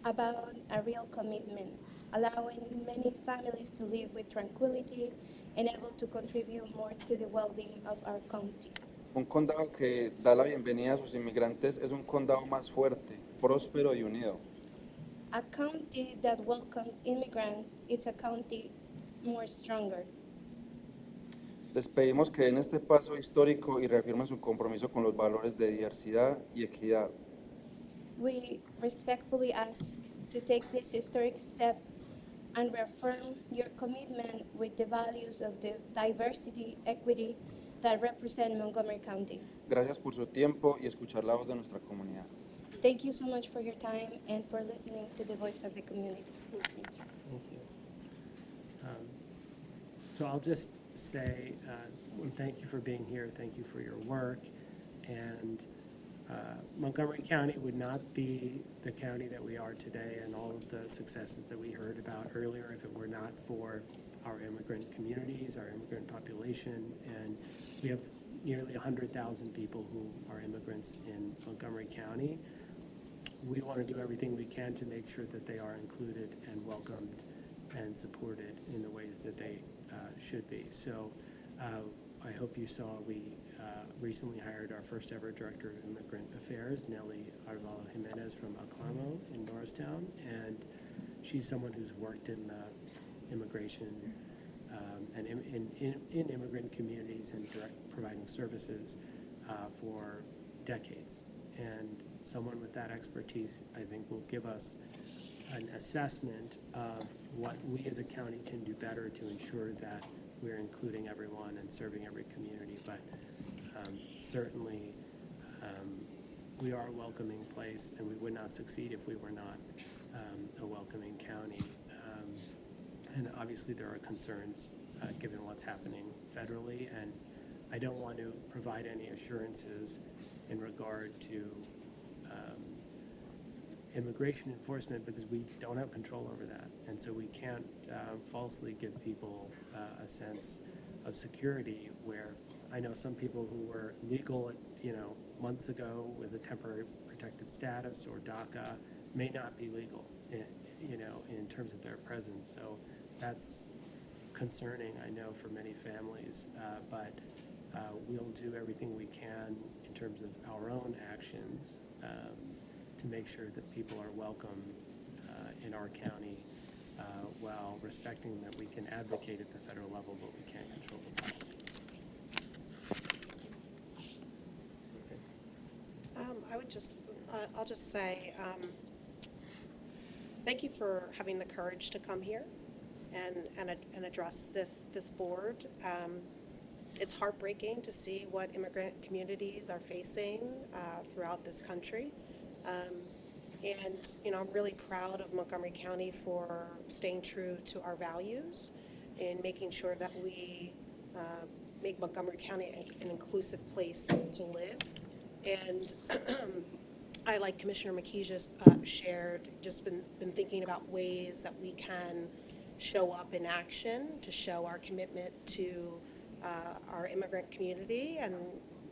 about a real commitment, allowing many families to live with tranquility and able to contribute more to the well-being of our county. Un condado que da la bienvenida a sus inmigrantes es un condado más fuerte, próspero y unido. A county that welcomes immigrants is a county more stronger. Les pedimos que den este paso histórico y reafirmen su compromiso con los valores de diversidad y equidad. We respectfully ask to take this historic step and reaffirm your commitment with the values of the diversity, equity that represent Montgomery County. Gracias por su tiempo y escuchar la voz de nuestra comunidad. Thank you so much for your time and for listening to the voice of the community. Thank you. So I'll just say, thank you for being here. Thank you for your work. And Montgomery County would not be the county that we are today and all of the successes that we heard about earlier if it were not for our immigrant communities, our immigrant population. And we have nearly 100,000 people who are immigrants in Montgomery County. We want to do everything we can to make sure that they are included and welcomed and supported in the ways that they should be. So I hope you saw we recently hired our first ever Director of Immigrant Affairs, Nelly Arvalo Jimenez from Aclamo in Norristown, and she's someone who's worked in immigration and in immigrant communities and providing services for decades. And someone with that expertise, I think, will give us an assessment of what we as a county can do better to ensure that we're including everyone and serving every community. But certainly, we are a welcoming place, and we would not succeed if we were not a welcoming county. And obviously, there are concerns given what's happening federally, and I don't want to provide any assurances in regard to immigration enforcement because we don't have control over that. And so we can't falsely give people a sense of security where I know some people who were legal, months ago with a temporary protected status or DACA may not be legal, in terms of their presence. So that's concerning, I know, for many families, but we'll do everything we can in terms of our own actions to make sure that people are welcome in our county while respecting that we can advocate at the federal level, but we can't control the policies. I'll just say, thank you for having the courage to come here and address this board. It's heartbreaking to see what immigrant communities are facing throughout this country. And I'm really proud of Montgomery County for staying true to our values and making sure that we make Montgomery County an inclusive place to live. And I, like Commissioner McKee just shared, just been thinking about ways that we can show up in action to show our commitment to our immigrant community. And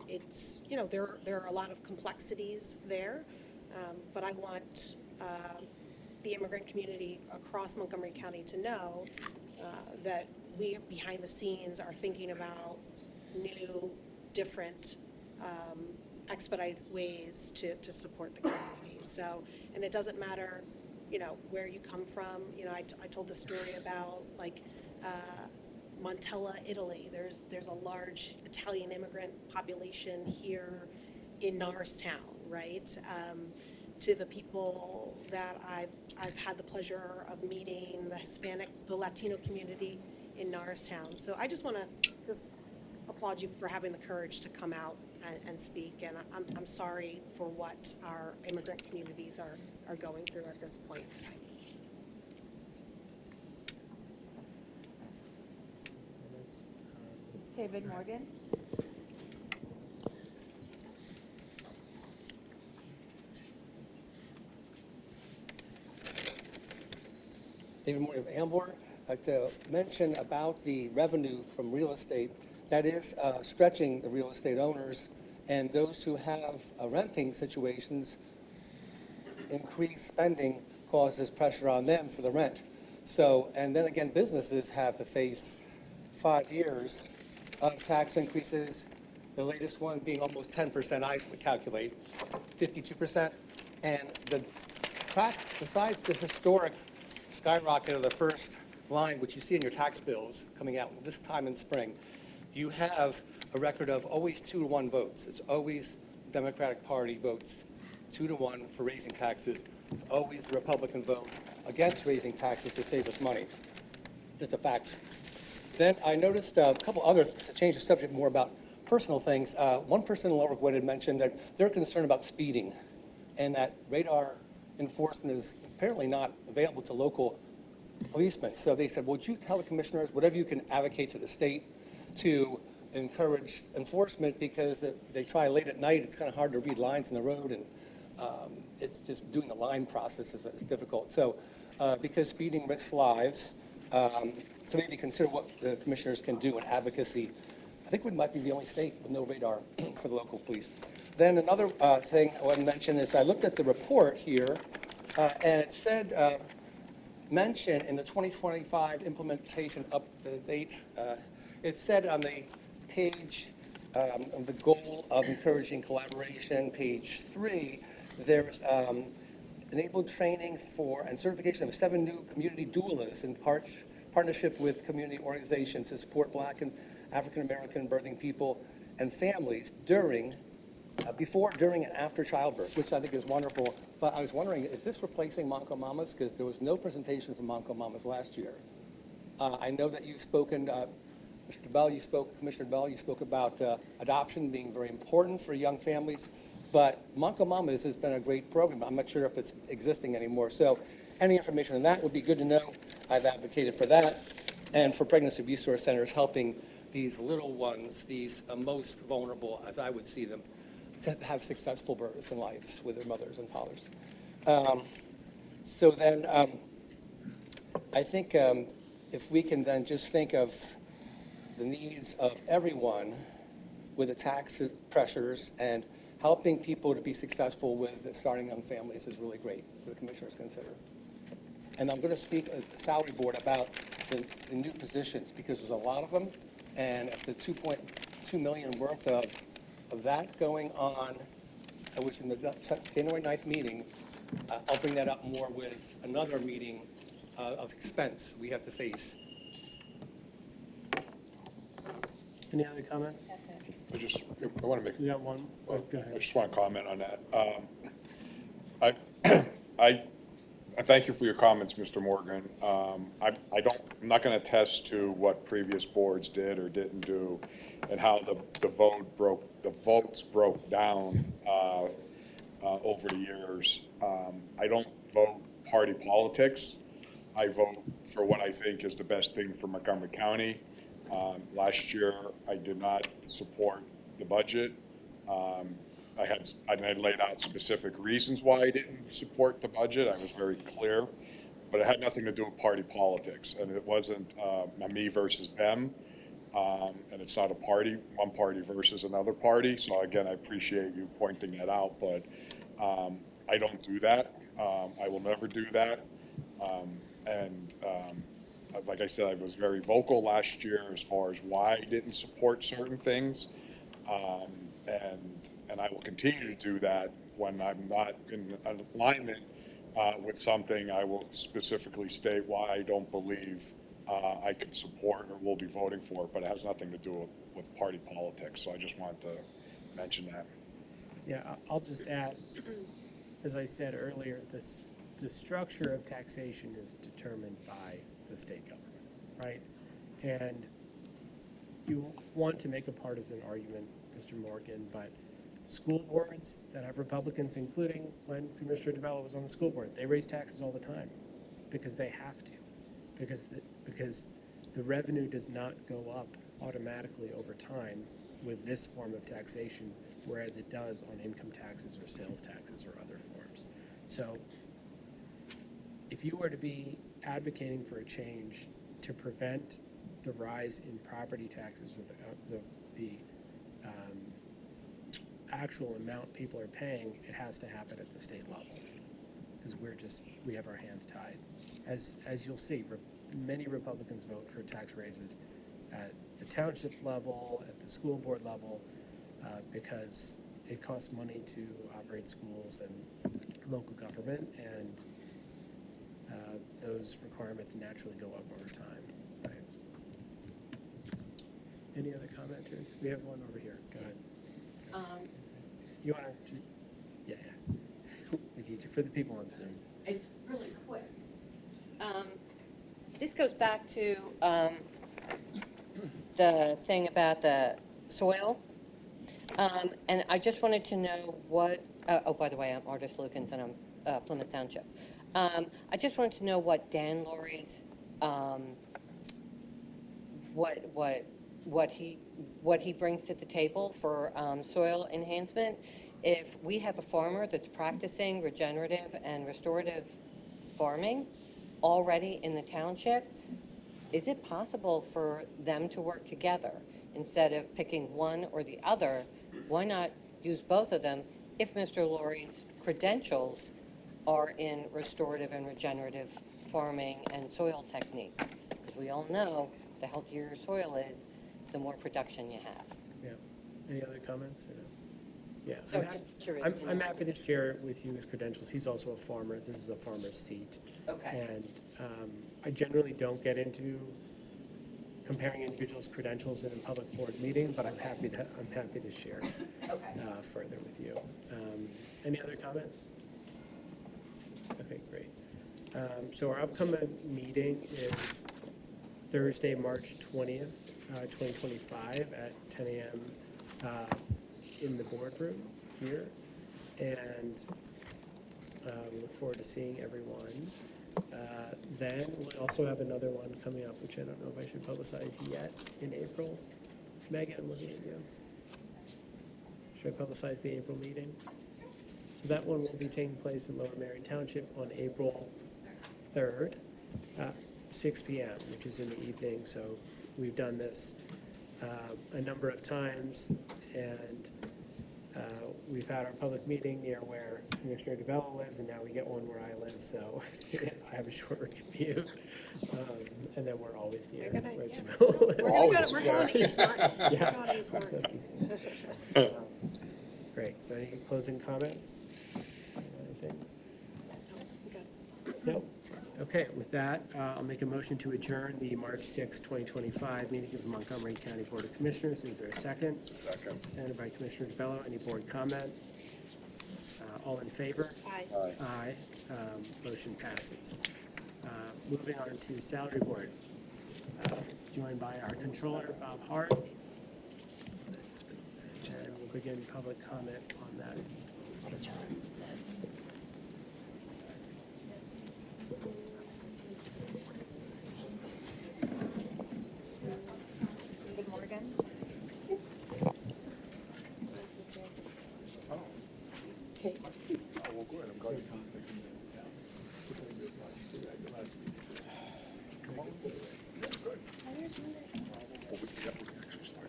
it's, there are a lot of complexities there, but I want the immigrant community across Montgomery County to know that we behind the scenes are thinking about new, different, expedited ways to support the community. So, and it doesn't matter, where you come from. I told the story about Montella, Italy. There's a large Italian immigrant population here in Norristown, right? To the people that I've had the pleasure of meeting, the Latino community in Norristown. So I just want to just applaud you for having the courage to come out and speak. And I'm sorry for what our immigrant communities are going through at this point. David Morgan. David Morgan of Ambler. I'd like to mention about the revenue from real estate that is stretching the real estate owners and those who have renting situations. Increased spending causes pressure on them for the rent. So, and then again, businesses have to face 5 years of tax increases, the latest one being almost 10%, I would calculate, 52%. And besides the historic skyrocket of the first line, which you see in your tax bills coming out this time in spring, you have a record of always 2-to-1 votes. It's always Democratic Party votes 2-to-1 for raising taxes. It's always the Republican vote against raising taxes to save us money. Just a fact. Then I noticed a couple other, to change the subject more about personal things. One person in Lower Gwinnett had mentioned that they're concerned about speeding and that radar enforcement is apparently not available to local policemen. So they said, would you tell the commissioners whatever you can advocate to the state to encourage enforcement, because they try late at night, it's kind of hard to read lines in the road, and it's just doing the line process is difficult. So because speeding risks lives, so maybe consider what the commissioners can do in advocacy. I think we might be the only state with no radar for the local police. Then another thing I want to mention is I looked at the report here, and it said, mention in the 2025 implementation up to date, it said on the page of the goal of encouraging collaboration, page 3, there's enabled training for and certification of 7 new community doulas in partnership with community organizations to support Black and African American birthing people and families before, during, and after childbirth, which I think is wonderful. But I was wondering, is this replacing Monco Mamas? Because there was no presentation from Monco Mamas last year. I know that you've spoken, Mr. Bell, Commissioner Bell, you spoke about adoption being very important for young families. But Monco Mamas has been a great program. I'm not sure if it's existing anymore. So any information on that would be good to know. I've advocated for that. And for pregnancy resource centers helping these little ones, these most vulnerable, as I would see them, to have successful births and lives with their mothers and fathers. So then I think if we can then just think of the needs of everyone with the tax pressures and helping people to be successful with starting young families is really great for the commissioners to consider. And I'm going to speak at the salary board about the new positions because there's a lot of them, and if the 2.2 million worth of that going on, which in the January 9th meeting, I'll bring that up more with another meeting of expense we have to face. Any other comments? I want to make. You got one? Oh, go ahead. I just want to comment on that. I thank you for your comments, Mr. Morgan. I'm not going to attest to what previous boards did or didn't do, and how the votes broke down over the years. I don't vote party politics. I vote for what I think is the best thing for Montgomery County. Last year, I did not support the budget. I laid out specific reasons why I didn't support the budget. I was very clear, but it had nothing to do with party politics, and it wasn't me versus them, and it's not one party versus another party. So again, I appreciate you pointing that out, but I don't do that. I will never do that, like I said, I was very vocal last year as far as why I didn't support certain things, and I will continue to do that when I'm not in alignment with something. I will specifically state why I don't believe I could support or will be voting for it, but it has nothing to do with party politics. So I just wanted to mention that. Yeah, I'll just add, as I said earlier, the structure of taxation is determined by the state government, right? And you want to make a partisan argument, Mr. Morgan, but school boards that have Republicans, including when Commissioner DeBella was on the school board, they raise taxes all the time because they have to, because the revenue does not go up automatically over time with this form of taxation, whereas it does on income taxes or sales taxes or other forms. So if you were to be advocating for a change to prevent the rise in property taxes or the actual amount people are paying, it has to happen at the state level because we have our hands tied. As you'll see, many Republicans vote for tax raises at the township level, at the school board level, because it costs money to operate schools and local government, and those requirements naturally go up over time. Right? Any other commenters? We have one over here. Go ahead. You want to? Yeah. For the people on Zoom. It's really quick. This goes back to the thing about the soil. And I just wanted to know what, oh, by the way, I'm Artis Lukens and I'm Plymouth Township. I just wanted to know what Dan Laurie's, what he brings to the table for soil enhancement. If we have a farmer that's practicing regenerative and restorative farming already in the township, is it possible for them to work together instead of picking one or the other? Why not use both of them if Mr. Laurie's credentials are in restorative and regenerative farming and soil techniques? Because we all know the healthier your soil is, the more production you have. Yeah. Any other comments? Or no? Yeah. So just curious. I'm happy to share with you his credentials. He's also a farmer. This is a farmer's seat. Okay. And I generally don't get into comparing individuals' credentials in a public board meeting, but I'm happy to share further with you. Any other comments? Okay, great. So our upcoming meeting is Thursday, March 20th, 2025 at 10 a.m. In the boardroom here, and we look forward to seeing everyone. Then we also have another one coming up, which I don't know if I should publicize yet, in April. Megan, I'm looking at you. Should I publicize the April meeting? So that one will be taking place in Lower Marion Township on April 3rd, 6 p.m., which is in the evening. So we've done this a number of times, and we've had our public meeting near where Commissioner DeBello lives, and now we get one where I live, so I have a shorter commute. And then we're always near where DeBello lives. We're going to East Martin. Yeah. We're going to East Martin. Great, so any closing comments? Anything? No? Okay, with that, I'll make a motion to adjourn the March 6, 2025 meeting of the Montgomery County Board of Commissioners. Is there a second? Second. Seconded by Commissioner DeBello. Any board comment? All in favor? Aye. Aye. Motion passes. Moving on to salary board, joined by our controller, Bob Hart. And we'll begin public comment on that. That's right. Good morning. Oh, well, good. I'm glad you contacted me. Come on. Yeah, good. Well, we can actually start.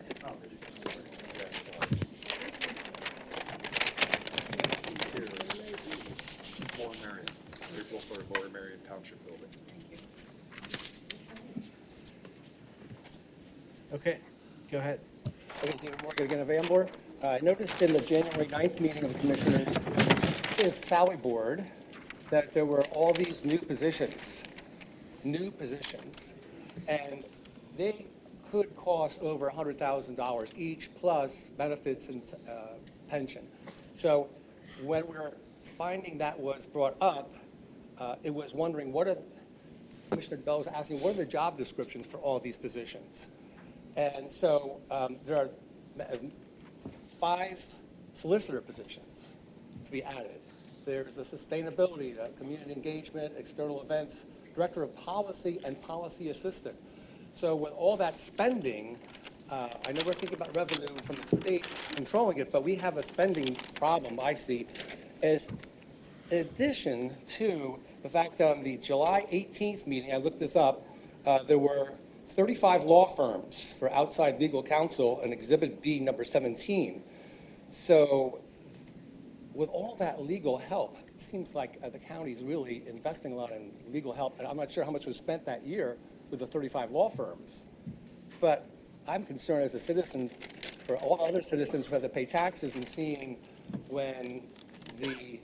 Here's Lower Marion, April 3rd, Lower Marion Township Building. Okay, go ahead. Okay, David Morgan again of Ambler. I noticed in the January 9th meeting of the Commissioners, the salary board, that there were all these new positions, and they could cost over $100,000 each, plus benefits and pension. So when we're finding that was brought up, it was wondering Commissioner Bell was asking, what are the job descriptions for all these positions? And so there are 5 solicitor positions to be added. There's a sustainability, community engagement, external events, director of policy, and policy assistant. So with all that spending, I know we're thinking about revenue from the state controlling it, but we have a spending problem, I see, is in addition to the fact that on the July 18th meeting, I looked this up, there were 35 law firms for outside legal counsel in Exhibit B, number 17. So with all that legal help, it seems like the county's really investing a lot in legal help, and I'm not sure how much was spent that year with the 35 law firms. But I'm concerned as a citizen, for all other citizens who have to pay taxes, and seeing when the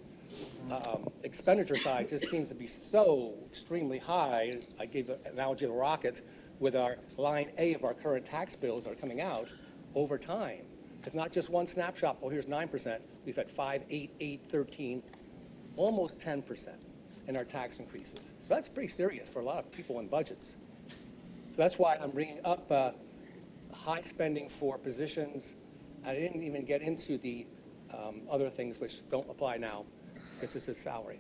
expenditure side just seems to be so extremely high. I gave an analogy of a rocket with our line A of our current tax bills that are coming out over time. It's not just one snapshot, oh, here's 9%. We've had 5, 8, 8, 13, almost 10% in our tax increases. So that's pretty serious for a lot of people in budgets. So that's why I'm bringing up high spending for positions. I didn't even get into the other things which don't apply now, because this is salary.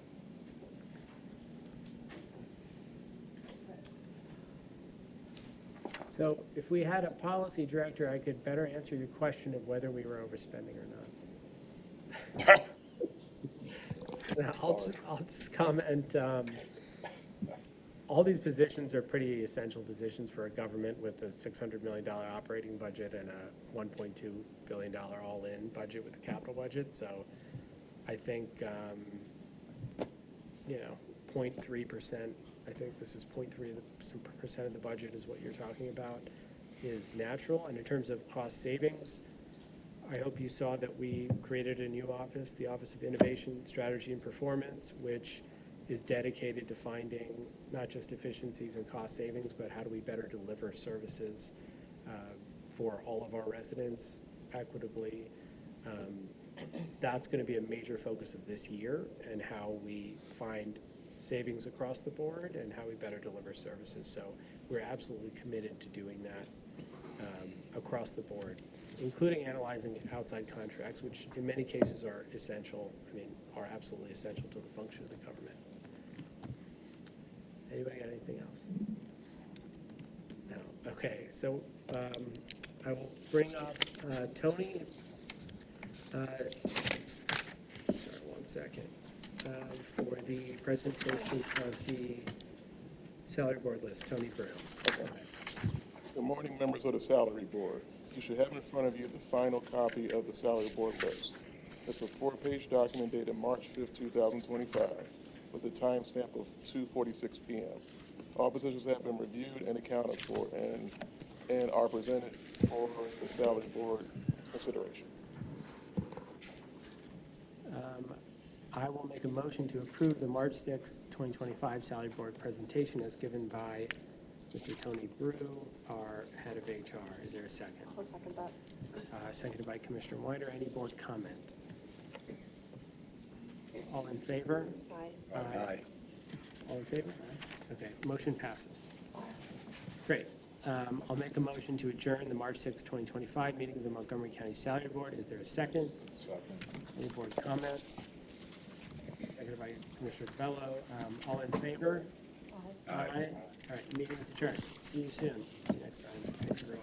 So if we had a policy director, I could better answer your question of whether we were overspending or not. I'll just comment, all these positions are pretty essential positions for a government with a $600 million operating budget and a $1.2 billion all-in budget with the capital budget. So I think, 0.3%, I think this is 0.3% of the budget is what you're talking about, is natural. And in terms of cost savings, I hope you saw that we created a new office, the Office of Innovation, Strategy, and Performance, which is dedicated to finding not just efficiencies and cost savings, but how do we better deliver services for all of our residents equitably. That's going to be a major focus of this year, and how we find savings across the board and how we better deliver services. So we're absolutely committed to doing that across the board, including analyzing outside contracts, which in many cases are essential, are absolutely essential to the function of the government. Anybody got anything else? No. Okay, so I will bring up Tony. Sorry, 1 second. For the presentation of the salary board list, Tony Brew. Good morning, members of the Salary Board. You should have in front of you the final copy of the Salary Board list. It's a 4-page document dated March 5th, 2025, with a timestamp of 2:46 p.m. All positions have been reviewed and accounted for and are presented for the Salary Board consideration. I will make a motion to approve the March 6th, 2025 salary board presentation as given by Mr. Tony Brew, our head of HR. Is there a second? I'll second that. Seconded by Commissioner Whiter. Any board comment? All in favor? Aye. Aye. All in favor? Okay, motion passes. Great. I'll make a motion to adjourn the March 6th, 2025 meeting of the Montgomery County Salary Board. Is there a second? Second. Any board comments? Seconded by Commissioner Bello. All in favor? Aye. All right, meeting is adjourned. See you soon. See you next time. Thanks, everyone.